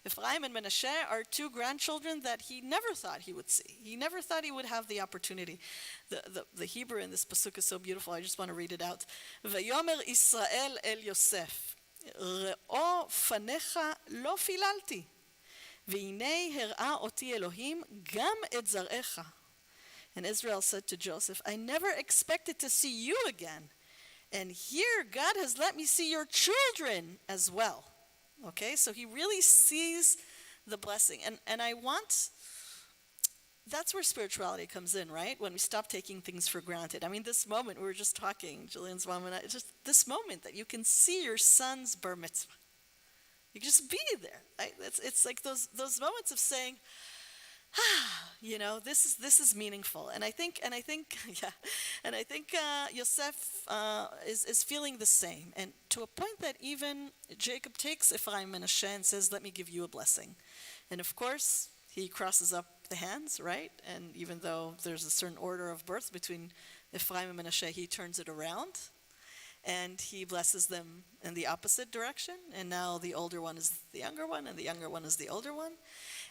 Ephraim and Menashe are two grandchildren that he never thought he would see. He never thought he would have the opportunity. The Hebrew in this pasuk is so beautiful. I just want to read it out. Vayomer Israel el Yosef. ראו פניך לא פיללתי, והנה הראה אותי אלוהים גם את זרעך. And Israel said to Joseph, I never expected to see you again, and here God has let me see your children as well. Okay, so he really sees the blessing. And I want, that's where spirituality comes in, right? When we stop taking things for granted. I mean, this moment, we were just talking, Julian's mom and I, just this moment that you can see your son's bar mitzvah. You can just be there, right? It's like those moments of saying, this is meaningful. And I think Yosef is feeling the same. And to a point that even Jacob takes Ephraim and Menashe and says, let me give you a blessing. And of course, he crosses up the hands, right? And even though there's a certain order of birth between Ephraim and Menashe, he turns it around and he blesses them in the opposite direction. And now the older one is the younger one, and the younger one is the older one.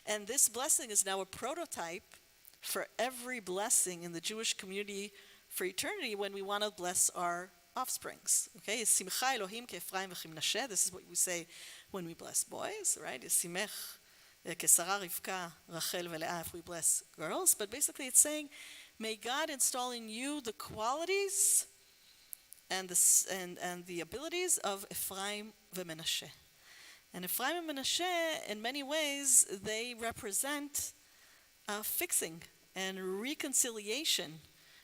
And this blessing is now a prototype for every blessing in the Jewish community for eternity when we want to bless our offsprings. Okay? Simcha Elohim ke'Ephraim v'Menashe. This is what we say when we bless boys, right? Simech Kesara Rivka, Rachel veLeah, if we bless girls. But basically it's saying, may God install in you the qualities and the abilities of Ephraim v'Menashe. And Ephraim and Menashe, in many ways, they represent fixing and reconciliation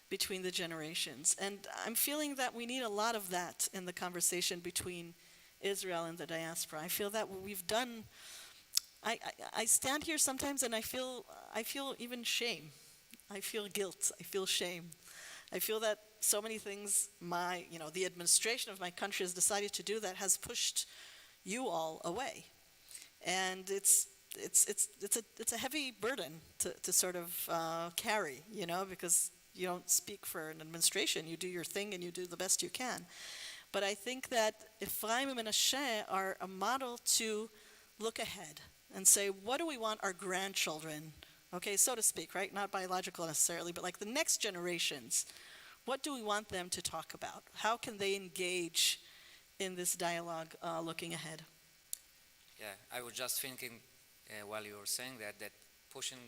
between the generations. And I'm feeling that we need a lot of that in the conversation between Israel and the diaspora. I feel that we've done. I stand here sometimes and I feel even shame. I feel guilt. I feel shame. I feel that so many things the administration of my country has decided to do that has pushed you all away. And it's a heavy burden to sort of carry, because you don't speak for an administration. You do your thing and you do the best you can. But I think that Ephraim and Menashe are a model to look ahead and say, what do we want our grandchildren, okay, so to speak, right? Not biological necessarily, but like the next generations. What do we want them to talk about? How can they engage in this dialogue looking ahead? Yeah, I was just thinking while you were saying that pushing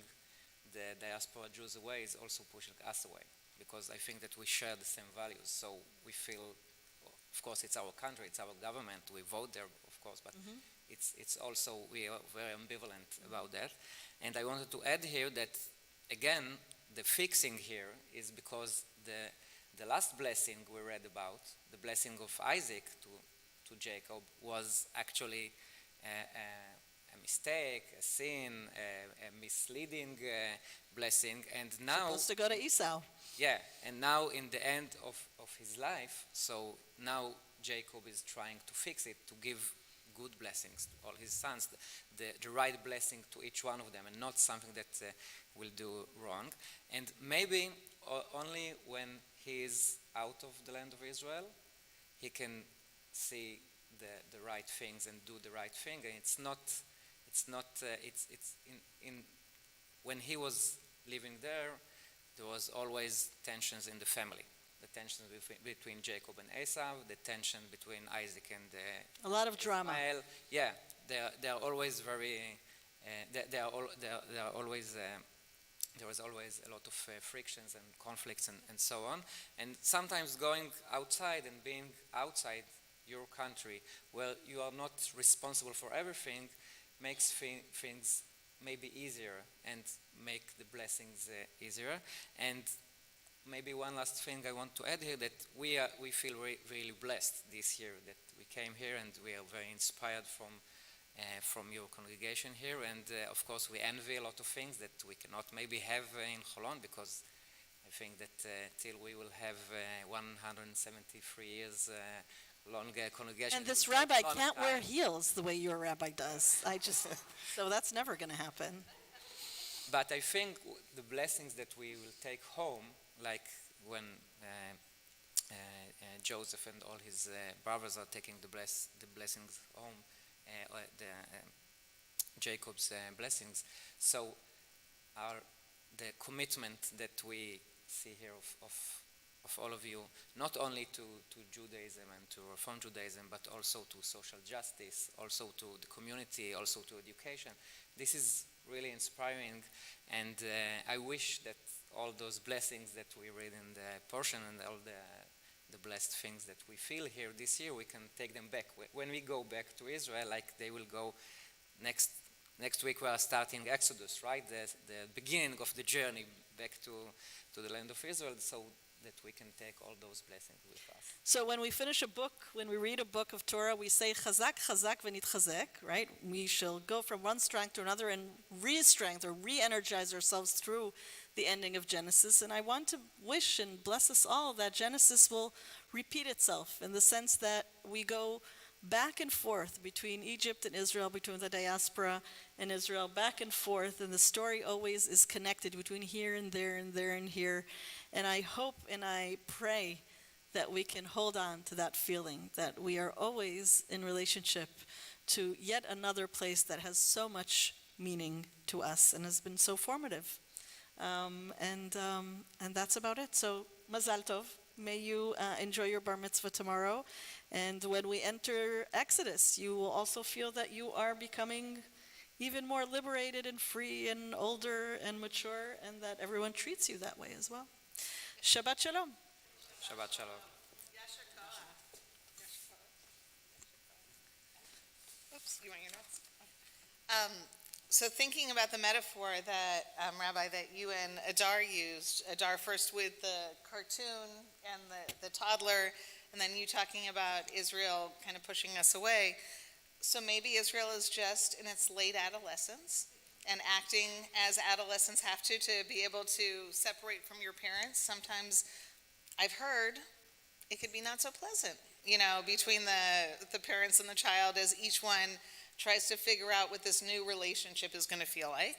the diaspora Jews away is also pushing us away. because I think that we share the same values. So we feel, of course, it's our country, it's our government. We vote there, of course, but it's also, we are very ambivalent about that. And I wanted to add here that, again, the fixing here is because the last blessing we read about, the blessing of Isaac to Jacob, was actually a mistake, a sin, a misleading blessing, and now Supposed to go to Esau. yeah, and now in the end of his life, so now Jacob is trying to fix it, to give good blessings to all his sons, the right blessing to each one of them, and not something that will do wrong. And maybe only when he is out of the land of Israel, he can see the right things and do the right thing. And it's when he was living there was always tensions in the family. The tensions between Jacob and Esau, the tension between Isaac and A lot of drama. Ishmael. Yeah, they are always very. They are always. There was always a lot of frictions and conflicts and so on. And sometimes going outside and being outside your country, where you are not responsible for everything, makes things maybe easier and make the blessings easier. And maybe one last thing I want to add here, that we feel really blessed this year that we came here, and we are very inspired from your congregation here. And of course we envy a lot of things that we cannot maybe have in Holon, because I think that till we will have 173 years long congregation. And this will take rabbi a long can't wear time. heels the way your rabbi does. So that's never going to happen. But I think the blessings that we will take home, like when Joseph and all his brothers are taking the blessings home, Jacob's blessings, so the commitment that we see here of all of you, not only to Judaism and to Reform Judaism, but also to social justice, also to the community, also to education. This is really inspiring, and I wish that all those blessings that we read in the portion and all the blessed things that we feel here this year, we can take them back. When we go back to Israel, like they will go next week, we are starting Exodus, right? The beginning of the journey back to the land of Israel, so that we can take all those blessings with us. So when we finish a book, when we read a book of Torah, we say chazak, chazak, v'nitchazek, right? We shall go from one strength to another and re-strength or re-energize ourselves through the ending of Genesis. And I want to wish and bless us all that Genesis will repeat itself, in the sense that we go back and forth between Egypt and Israel, between the diaspora and Israel, back and forth, and the story always is connected between here and there and there and here. And I hope and I pray that we can hold on to that feeling, that we are always in relationship to yet another place that has so much meaning to us and has been so formative. And that's about it. So, Mazal Tov. May you enjoy your bar mitzvah tomorrow. And when we enter Exodus, you will also feel that you are becoming even more liberated and free and older and mature, and that everyone treats you that way as well. Shabbat Shalom. Shabbat Shalom. Oops, you want your notes? So thinking about the metaphor that, Rabbi, that you and Adar used, Adar first with the cartoon and the toddler, and then you talking about Israel kind of pushing us away. So maybe Israel is just in its late adolescence and acting as adolescents have to be able to separate from your parents. Sometimes I've heard it could be not so pleasant, between the parents and the child, as each one tries to figure out what this new relationship is going to feel like.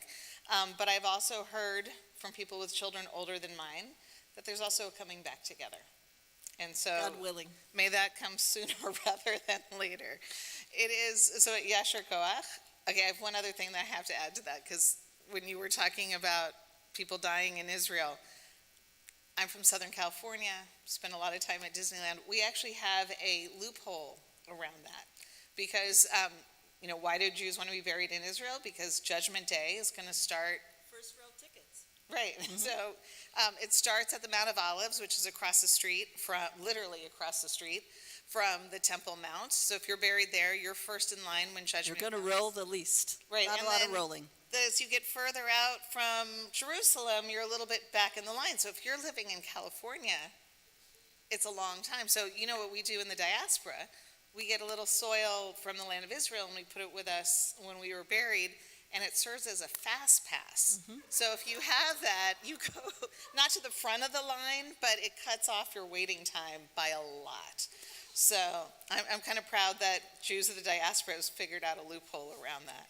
But I've also heard from people with children older than mine that there's also a coming back together. And so God willing. may that come sooner rather than later. It is, so at Yasher Koach, okay, I have one other thing that I have to add to that, because when you were talking about people dying in Israel, I'm from Southern California, spent a lot of time at Disneyland. We actually have a loophole around that, because why do Jews want to be buried in Israel? Because Judgment Day is going to start First row tickets. Right. So it starts at the Mount of Olives, which is across the street literally across the street from the Temple Mount. So if you're buried there, you're first in line when You're judgment going to comes. roll the least. Right, Not and a lot of then rolling. As you get further out from Jerusalem, you're a little bit back in the line. So if you're living in California, it's a long time. So you know what we do in the diaspora? We get a little soil from the land of Israel and we put it with us when we were buried, and it serves as a fast pass. So if you have that, you go not to the front of the line, but it cuts off your waiting time by a lot. So I'm kind of proud that Jews of the diaspora has figured out a loophole around that.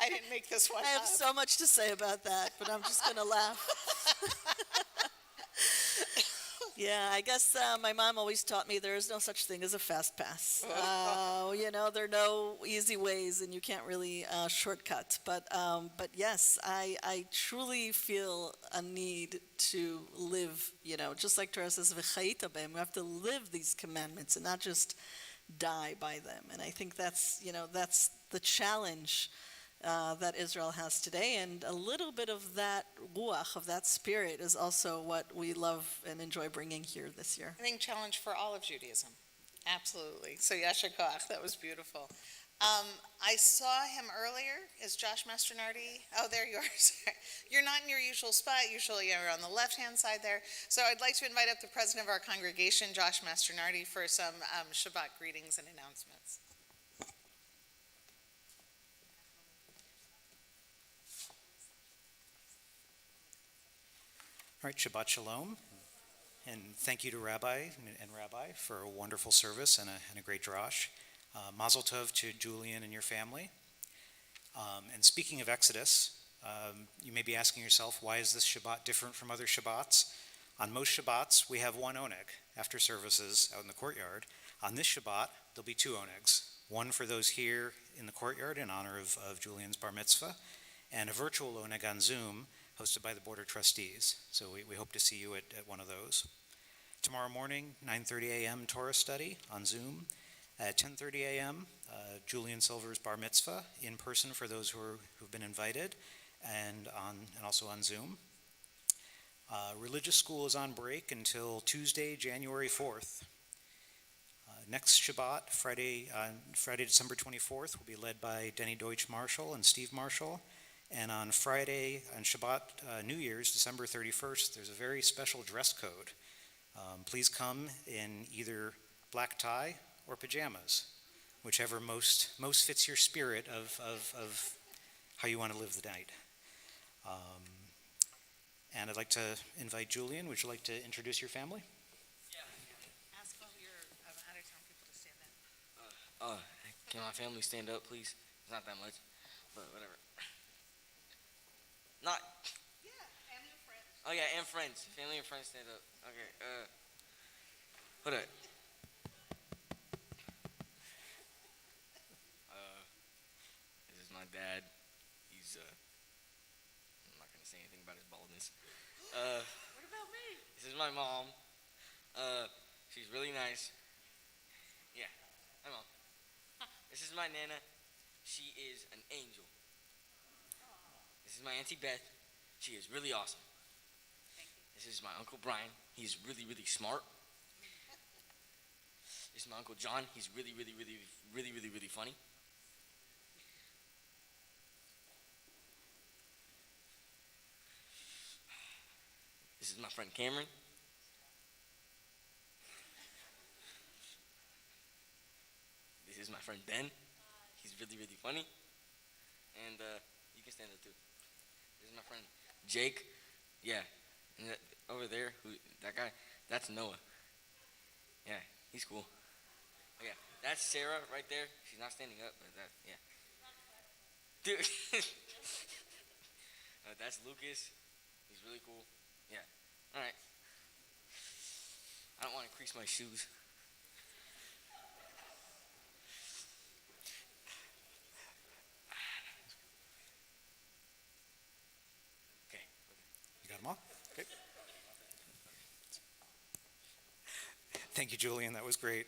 I didn't make this one I have up. so much to say about that, but I'm just going to laugh. Yeah, I guess my mom always taught me there is no such thing as a fast pass. There are no easy ways, and you can't really shortcut. But yes, I truly feel a need to live, just like Torah says, "V'chayita b'hem." We have to live these commandments and not just die by them. And I think that's the challenge that Israel has today, and a little bit of that ruach, of that spirit, is also what we love and enjoy bringing here this year. I think challenge for all of Judaism. Absolutely. So Yasher Koach, that was beautiful. I saw him earlier. Is Josh Mastronardi? Oh, there you are. Sorry. You're not in your usual spot. Usually you're on the left-hand side there. So I'd like to invite up the president of our congregation, Josh Mastronardi, for some Shabbat greetings and announcements. All right, Shabbat Shalom, and thank you to Rabbi for a wonderful service and a great drash. Mazel Tov to Julian and your family. And speaking of Exodus, you may be asking yourself, why is this Shabbat different from other Shabbats? On most Shabbats, we have one oneg after services out in the courtyard. On this Shabbat, there'll be two onegs, one for those here in the courtyard in honor of Julian's bar mitzvah, and a virtual oneg on Zoom hosted by the Board of Trustees. So we hope to see you at one of those. Tomorrow morning, 9:30 a.m. Torah study on Zoom. At 10:30 a.m., Julian Silver's bar mitzvah in person for those who've been invited, and also on Zoom. Religious school is on break until Tuesday, January 4th. Next Shabbat, Friday, December 24th, will be led by Denny Deutsch Marshall and Steve Marshall. And on Friday, on Shabbat, New Year's, December 31st, there's a very special dress code. Please come in either black tie or pajamas, whichever most fits your spirit of how you want to live the night. And I'd like to invite Julian. Would you like to introduce your family? Ask all your out-of-town people to stand up. Can my family stand up, please? It's not that much, but whatever. Not. Yeah, and your friends. Oh yeah, and friends. Family and friends stand up. Okay. Hold up. This is my dad. He's I'm not gonna say anything about his baldness. What about me? This is my mom. She's really nice. Yeah. Hi, Mom. This is my Nana. She is an angel. This is my Auntie Beth. She is really awesome. This is my Uncle Brian. He's really, really smart. This is my Uncle John. He's really, really, really, really, really, really funny. This is my friend Cameron. This is my friend Ben. He's really, really funny. And you can stand up too. This is my friend Jake. Yeah. And over there, that guy, that's Noah. Yeah, he's cool. Oh, yeah, that's Sarah right there. She's not standing up, but yeah. Dude. That's Lucas. He's really cool. Yeah. All right. I don't want to crease my shoes. Okay. You got them all? Okay. Thank you, Julian. That was great.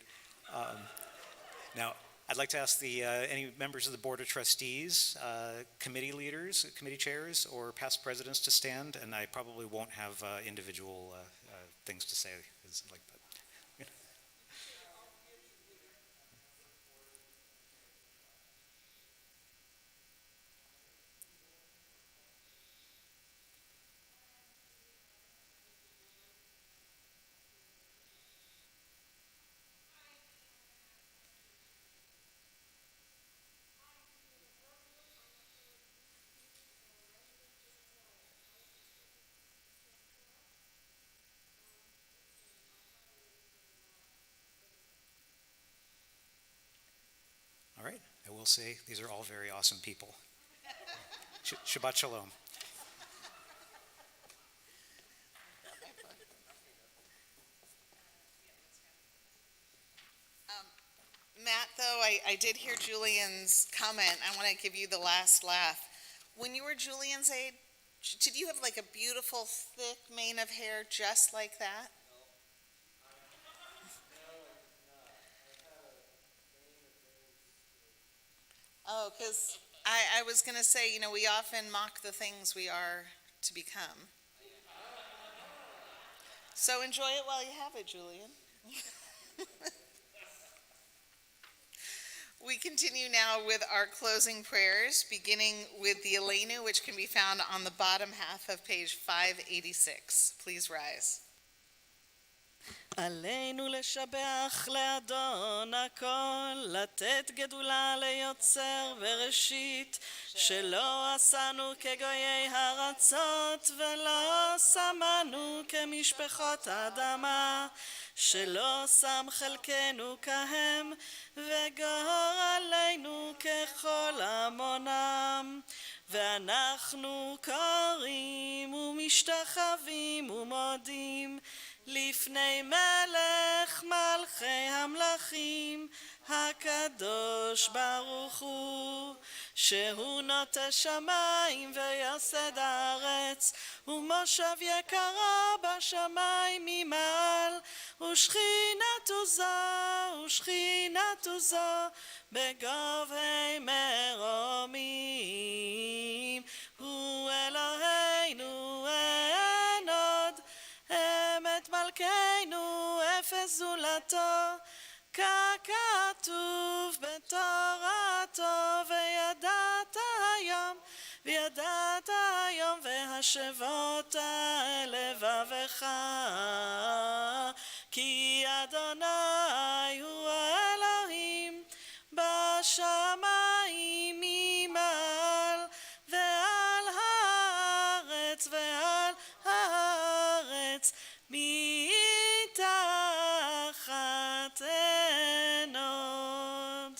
Now, I'd like to ask any members of the Board of Trustees, committee leaders, committee chairs, or past presidents to stand, and I probably won't have individual things to say like that. All right, I will say these are all very awesome people. Shabbat Shalom. Matt, though, I did hear Julian's comment. I want to give you the last laugh. When you were Julian's age, did you have like a beautiful, thick mane of hair just like that? Oh, because I was going to say, we often mock the things we are to become. So enjoy it while you have it, Julian. We continue now with our closing prayers, beginning with the Elenu, which can be found on the bottom half of page 586. Please rise. עלינו לשבח לאדון הכל, לתת גדולה ליוצר וראשית, שלא עשנו כגויי הארצות ולא שמנו כמשפחות האדמה, שלא שם חלקנו כהם וגורלנו ככל המונם. ואנחנו קוראים ומשתחווים ומודים לפני מלך מלכי המלכים הקדוש ברוך הוא, שהוא נוטה שמיים ויסד הארץ, ומושב יקרה בשמיים ממעל, ושכינתו זו בגובי מרומים. הוא אלוהינו אין עוד, אמת מלכנו אפס זולתו, ככתוב בתורתו, וידעת היום והשבות אל לבבך, כי אדוני הוא האלוהים בשמיים ממעל, ועל הארץ מתחת אין עוד.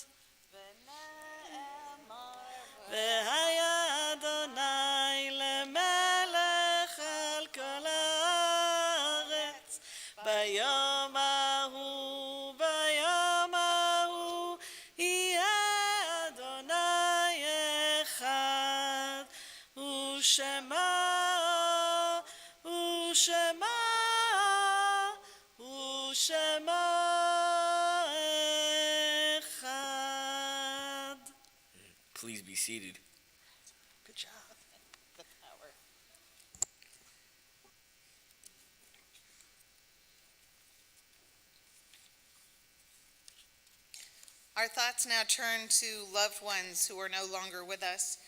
והיה אדוני למלך על כל הארץ, ביום ההוא יהיה אדוני אחד, ושמו אחד. Please be seated. Good job. The power. Our thoughts now turn to loved ones who are no longer with us.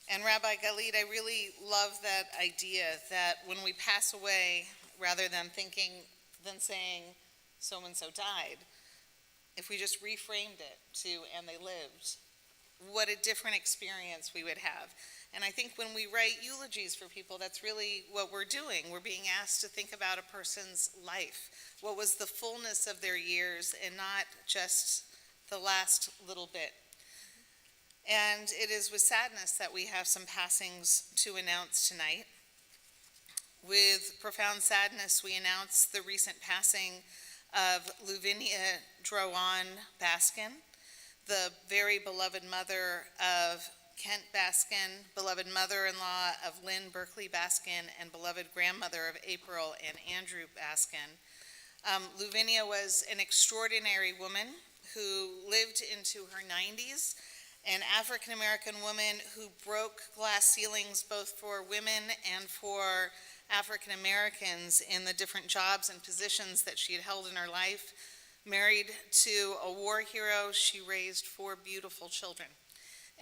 And Rabbi Galit, I really love that idea that when we pass away, rather than saying so-and-so died, if we just reframed it to and they lived, what a different experience we would have. And I think when we write eulogies for people, that's really what we're doing. We're being asked to think about a person's life. What was the fullness of their years and not just the last little bit. And it is with sadness that we have some passings to announce tonight. With profound sadness, we announce the recent passing of Luvinia Drowan Baskin, the very beloved mother of Kent Baskin, beloved mother-in-law of Lynn Berkeley Baskin, and beloved grandmother of April and Andrew Baskin. Luvinia was an extraordinary woman who lived into her 90s, an African-American woman who broke glass ceilings both for women and for African-Americans in the different jobs and positions that she had held in her life. Married to a war hero, she raised 4 beautiful children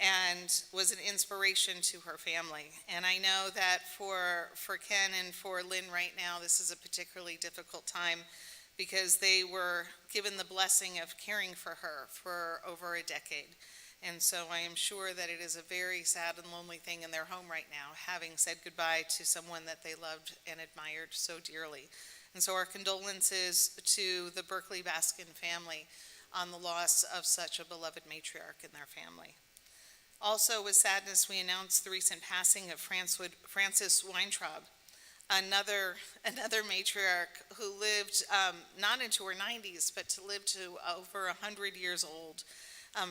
and was an inspiration to her family. And I know that for Ken and for Lynn right now, this is a particularly difficult time because they were given the blessing of caring for her for over a decade. And so I am sure that it is a very sad and lonely thing in their home right now, having said goodbye to someone that they loved and admired so dearly. And so our condolences to the Berkeley Baskin family on the loss of such a beloved matriarch in their family. Also, with sadness, we announced the recent passing of Frances Weintraub, another matriarch who lived not into her 90s, but to live to over 100 years old.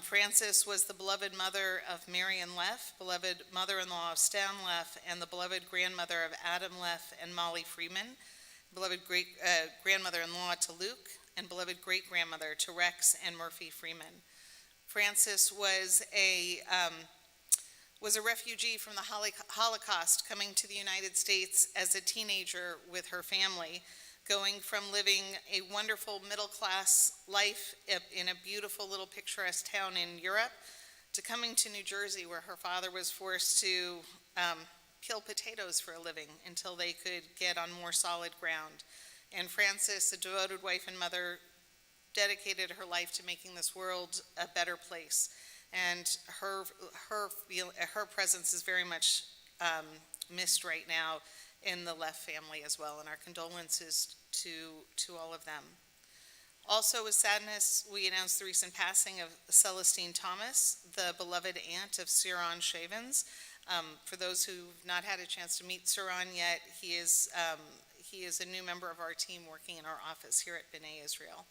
Frances was the beloved mother of Marion Leff, beloved mother-in-law of Stan Leff, and the beloved grandmother of Adam Leff and Molly Freeman, beloved grandmother-in-law to Luke, and beloved great-grandmother to Rex and Murphy Freeman. Frances was a refugee from the Holocaust coming to the United States as a teenager with her family, going from living a wonderful middle-class life in a beautiful little picturesque town in Europe to coming to New Jersey, where her father was forced to peel potatoes for a living until they could get on more solid ground. And Frances, a devoted wife and mother, dedicated her life to making this world a better place. And her presence is very much missed right now in the Leff family as well, and our condolences to all of them. Also, with sadness, we announced the recent passing of Celestine Thomas, the beloved aunt of Siron Shavens. For those who've not had a chance to meet Siron yet, he is a new member of our team working in our office here at B'nai Israel.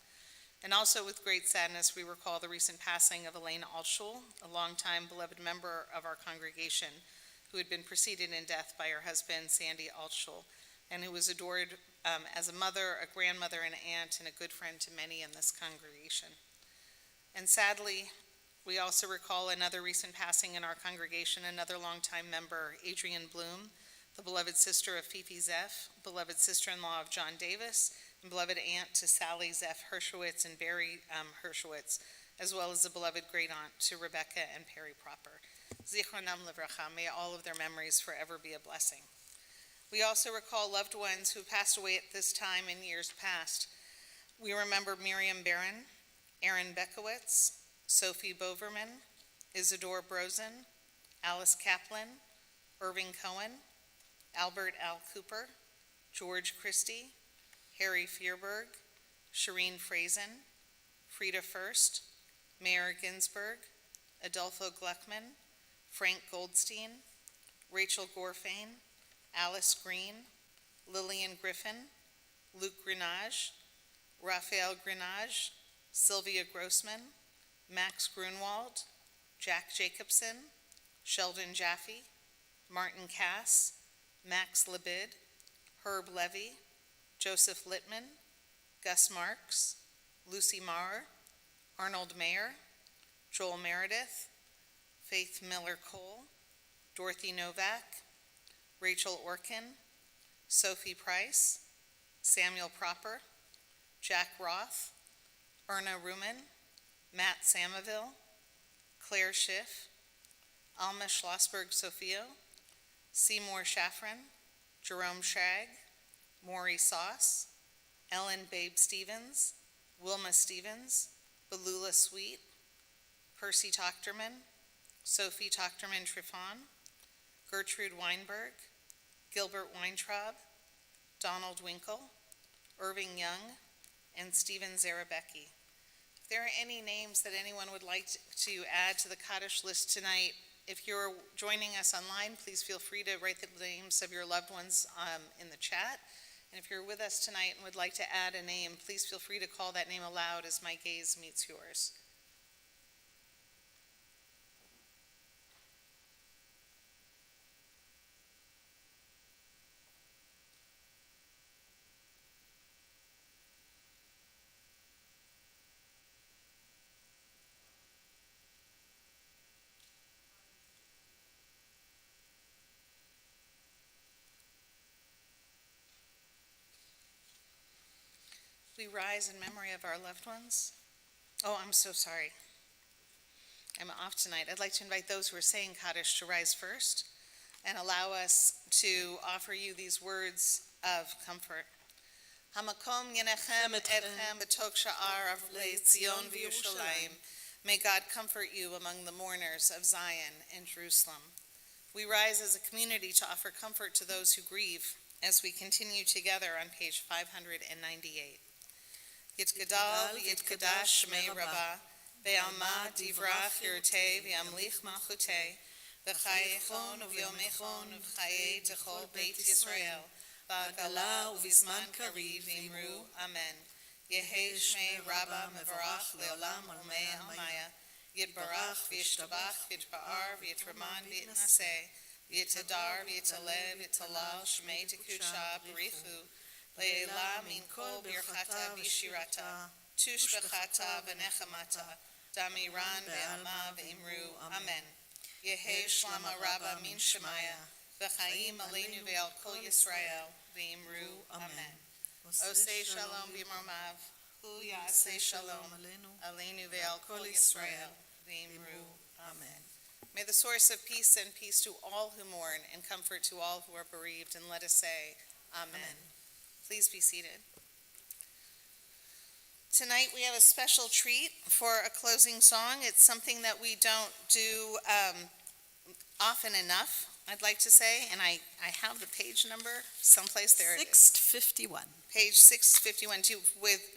And also with great sadness, we recall the recent passing of Elaine Altschul, a longtime beloved member of our congregation, who had been preceded in death by her husband, Sandy Altschul, and who was adored as a mother, a grandmother, an aunt, and a good friend to many in this congregation. And sadly, we also recall another recent passing in our congregation, another longtime member, Adrienne Bloom, the beloved sister of Fifi Zeff, beloved sister-in-law of John Davis, and beloved aunt to Sally Zeff Hershowitz and Barry Hershowitz, as well as the beloved great-aunt to Rebecca and Perry Proper. Zichronam livracha, may all of their memories forever be a blessing. We also recall loved ones who passed away at this time in years past. We remember Miriam Barron, Aaron Bekowitz, Sophie Boverman, Isidore Brosen, Alice Kaplan, Irving Cohen, Albert Al Cooper, George Christie, Harry Fierberg, Shireen Frazen, Frida First, Mayor Ginsburg, Adolfo Gluckman, Frank Goldstein, Rachel Gorfain, Alice Green, Lillian Griffin, Luke Grenage, Raphael Grenage, Sylvia Grossman, Max Grunwald, Jack Jacobson, Sheldon Jaffe, Martin Cass, Max Labid, Herb Levy, Joseph Littman, Gus Marks, Lucy Marr, Arnold Mayer, Joel Meredith, Faith Miller-Cole, Dorothy Novak, Rachel Orkin, Sophie Price, Samuel Proper, Jack Roth, Erna Ruman, Matt Samaville, Claire Schiff, Alma Schlossberg-Sophio, Seymour Shaffron, Jerome Shag, Maury Sauce, Ellen Babe Stevens, Wilma Stevens, Belula Sweet, Percy Tochterman, Sophie Tochterman-Trifon, Gertrude Weinberg, Gilbert Weintraub, Donald Winkle, Irving Young, and Stephen Zarabecki. If there are any names that anyone would like to add to the Kaddish list tonight, if you're joining us online, please feel free to write the names of your loved ones in the chat. And if you're with us tonight and would like to add a name, please feel free to call that name aloud as my gaze meets yours. we rise in memory of our loved ones? Oh, I'm so sorry. I'm off tonight. I'd like to invite those who are saying Kaddish to rise first and allow us to offer you these words of comfort. Hamakom yenechem etchem betok sha'ar avlei Zion v'Yerushalayim. May God comfort you among the mourners of Zion and Jerusalem. We rise as a community to offer comfort to those who grieve as we continue together on page 598. Yitgadal v'yitkadash shmei Rabbah, ve'alma divrach yirtei v'yamlich malchutei, v'chayechon v'yomechon v'chayei techol beit Yisrael, v'agala u'vizman kariv v'imru, Amen. Yehi shmei Rabbah mevarach le'olam almei almaya, yitbarach v'yishtabach v'yitba'ar v'yitraman v'yitnaseh, v'yitadar v'yitaleh v'yitalal shmei tekudshah b'richu, le'elah min kol birchata v'shirata, tushbechata v'nechamata, damiran ve'alma ve'imru, Amen. Yehi shlama Rabbah min shemaya, v'chaim aleinu ve'al kol Yisrael, ve'imru, Amen. Osei shalom b'mormav, hu ya'aseh shalom, aleinu ve'al kol Yisrael, ve'imru, Amen. May the source of peace send peace to all who mourn and comfort to all who are bereaved, and let us say, Amen. Please be seated. Tonight we have a special treat for a closing song. It's something that we don't do often enough, I'd like to say, and I have the page number someplace. There it is. 651. Page 651. Do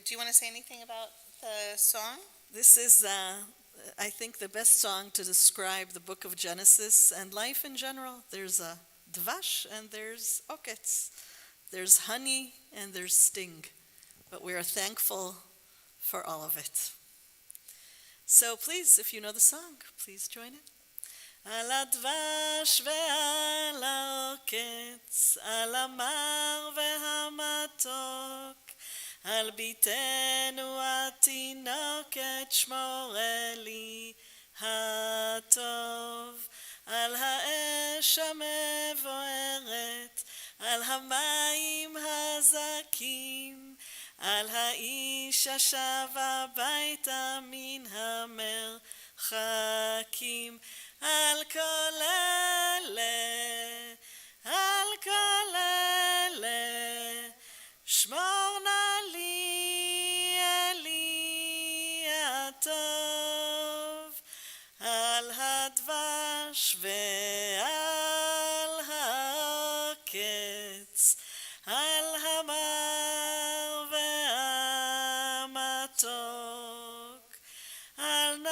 you want to say anything about the song? This is, I think, the best song to describe the book of Genesis and life in general. There's a dvash and there's oketz. There's honey and there's sting. But we are thankful for all of it. So please, if you know the song, please join it. על הדבש ועל העוקץ, על המר והמתוק, על ביתנו התינוקת שמור לי הטוב, על האש המבוערת, על המים הזכים, על האיש השב הביתה מן המרחקים, על כל אלה, שמור נא לי אלי הטוב, על הדבש ועל העוקץ, על המר והמתוק, על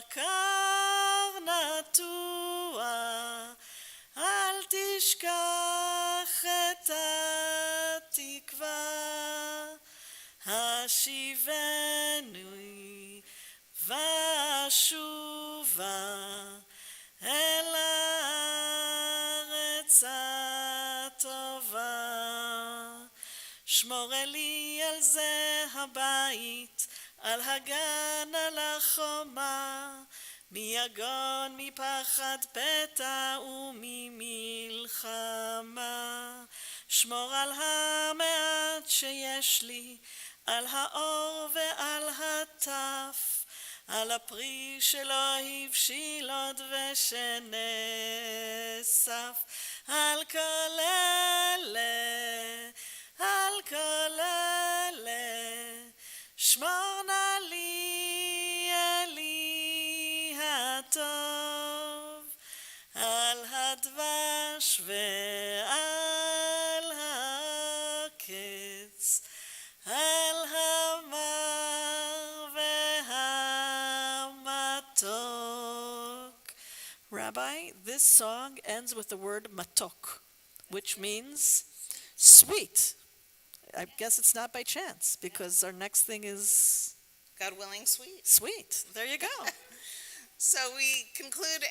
קר נטוע, אל תשכח את התקווה, השיבנו ושובה אל הארץ הטובה. שמור לי על זה הבית, על הגן, על החומה, מיגון, מפחד פתע וממלחמה. שמור על המעט שיש לי, על האור ועל הטף, על הפרי שלא הבשיל עוד ושנאסף, על כל אלה, שמור נא לי אלי הטוב, על הדבש ועל העוקץ, על המר והמתוק. Rabbi, this song ends with the word matok, which means sweet. I guess it's not by chance, because our next thing is God willing, sweet. sweet. There you go. So we conclude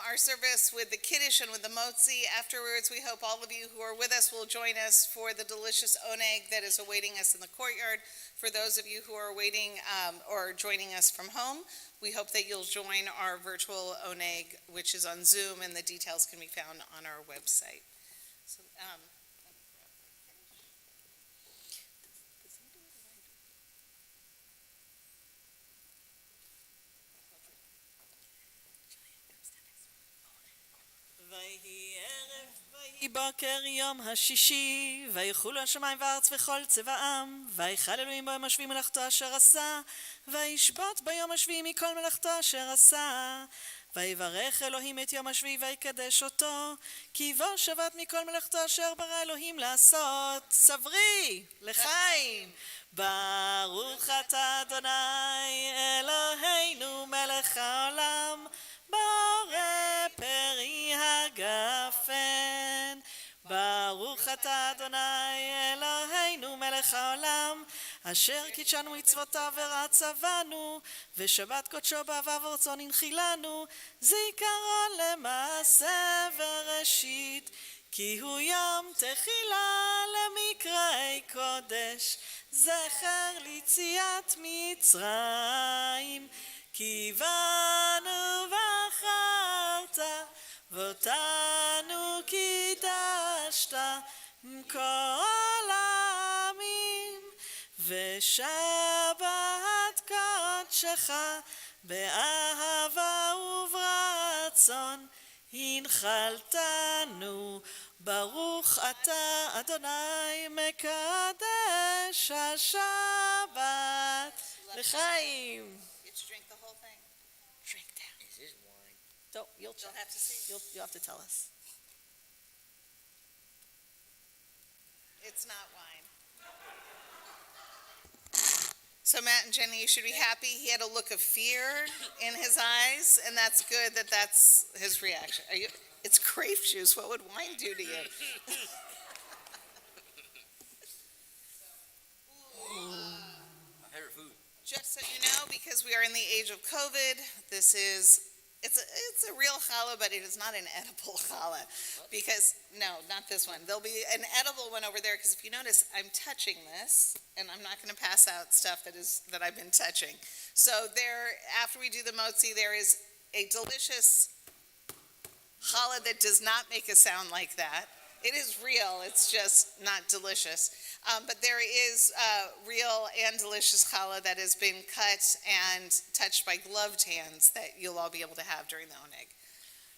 our service with the Kiddush and with the Motzi. Afterwards, we hope all of you who are with us will join us for the delicious oneg that is awaiting us in the courtyard. For those of you who are waiting or joining us from home, we hope that you'll join our virtual oneg, which is on Zoom, and the details can be found on our website. So, ויהי ערב ויהי בוקר יום השישי, ויחולו השמיים והארץ וכל צבאם, ויחל אלוהים ביום השביעי מלאכתו אשר עשה, וישבות ביום השביעי מכל מלאכתו אשר עשה. ויברך אלוהים את יום השביעי ויקדש אותו, כי בו שבת מכל מלאכתו אשר ברא אלוהים לעשות. סברי לחיים. ברוך אתה אדוני אלוהינו מלך העולם, בורא פרי הגפן. ברוך אתה אדוני אלוהינו מלך העולם, אשר קידשנו מצוותיו ורצבנו, ושבת קודשו באהבה ורצון הנחילנו, זיכרון למעשה וראשית, כי הוא יום תחילה למקראי קודש, זכר ליציאת מצרים. כי בנו בחרת ואותנו קידשת כל העמים, ושבת קודשך באהבה וברצון הנחלתנו. ברוך אתה אדוני מקדש השבת לחיים. Get to drink the whole thing. Drink down. Is this wine? Don't, you'll have to see. You'll have to tell us. It's not wine. So Matt and Jenny, you should be happy. He had a look of fear in his eyes, and that's good that that's his reaction. It's grape juice. What would wine do to you? My favorite food. Just so you know, because we are in the age of COVID, it's a real challah, but it is not an edible challah. Because, no, not this one. There'll be an edible one over there, because if you notice, I'm touching this, and I'm not going to pass out stuff that I've been touching. So there, after we do the motzi, there is a delicious challah that does not make a sound like that. It is real, it's just not delicious. But there is real and delicious challah that has been cut and touched by gloved hands that you'll all be able to have during the oneg.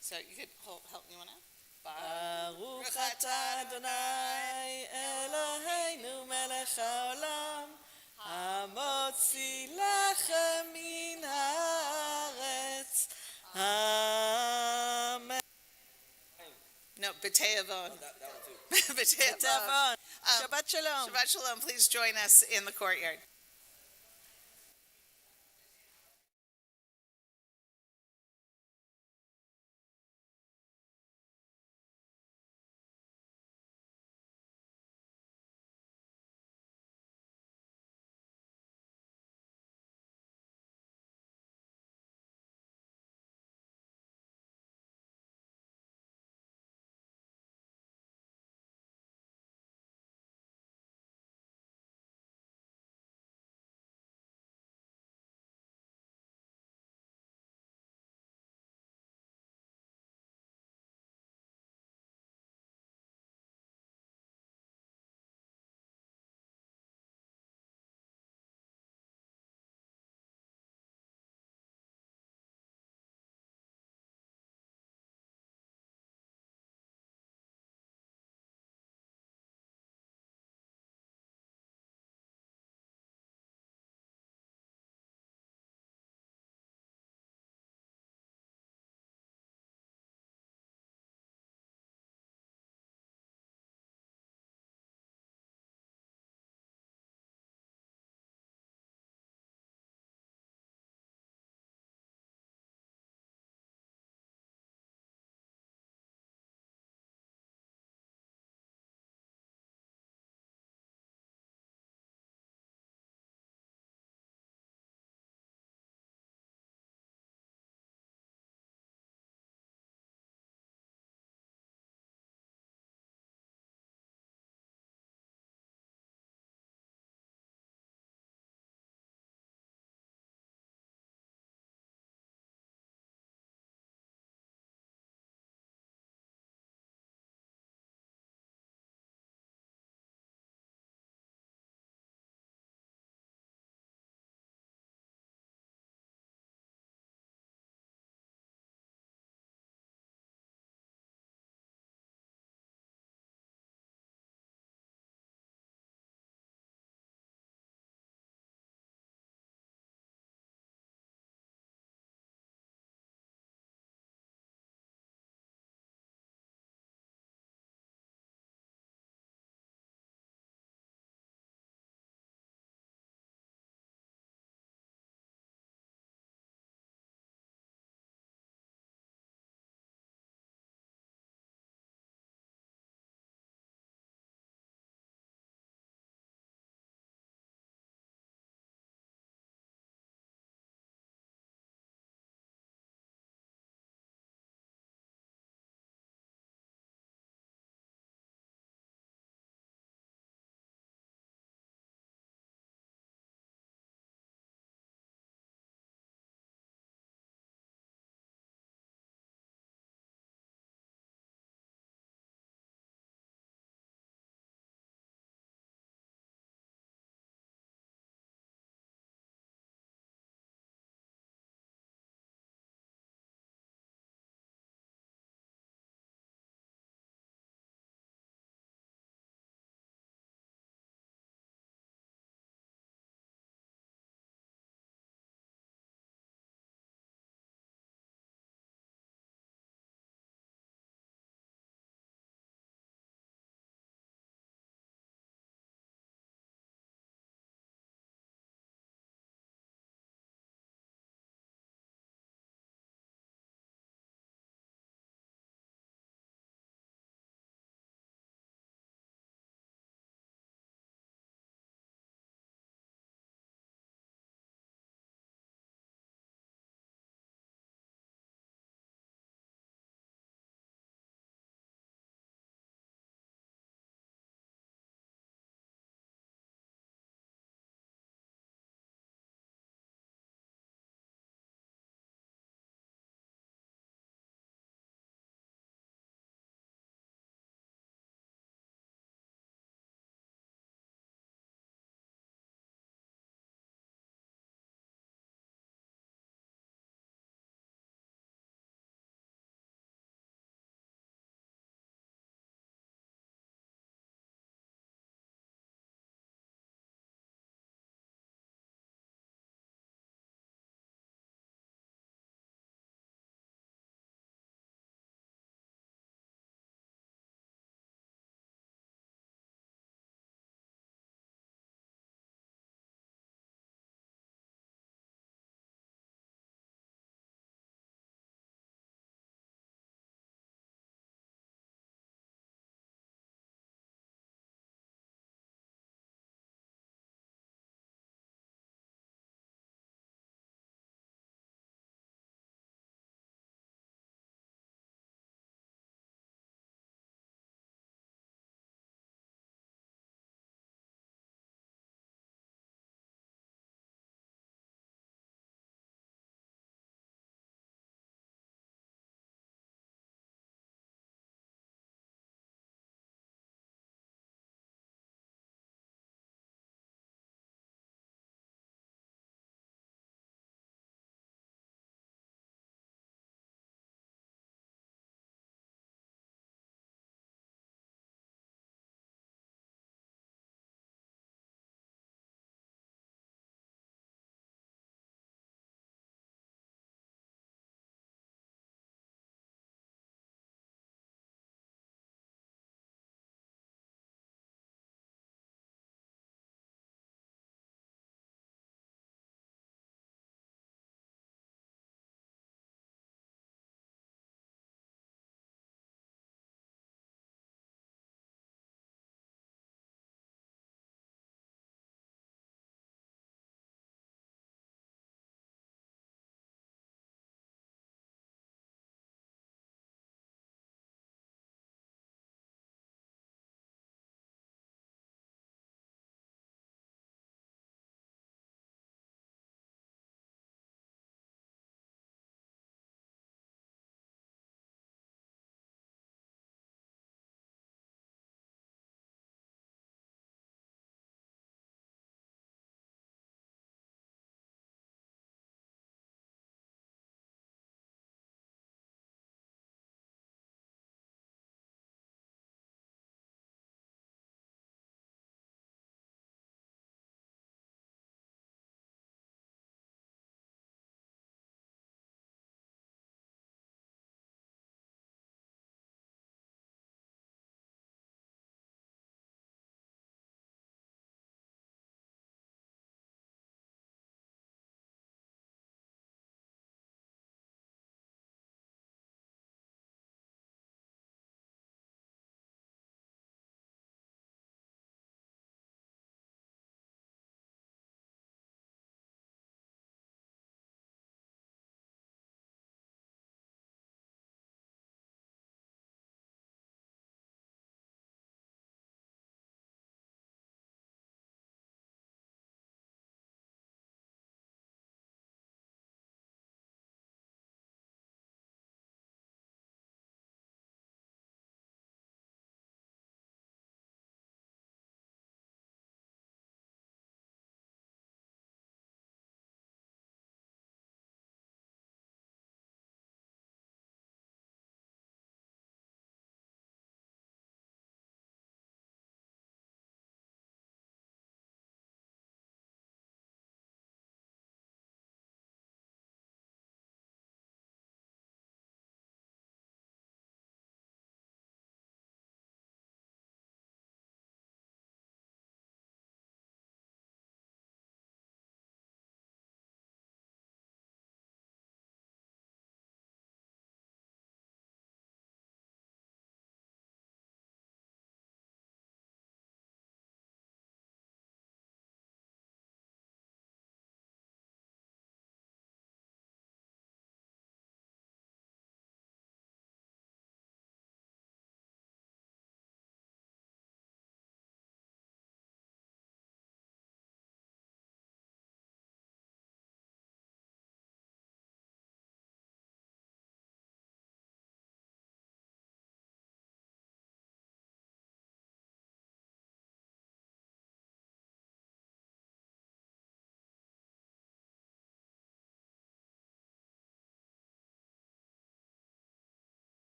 So you could help me one out. ברוך אתה אדוני אלוהינו מלך העולם, המוציא לחם מן הארץ. אמן. No, B'teavon. That one too. B'teavon. תבון. שבת שלום. Shabbat Shalom, please join us in the courtyard.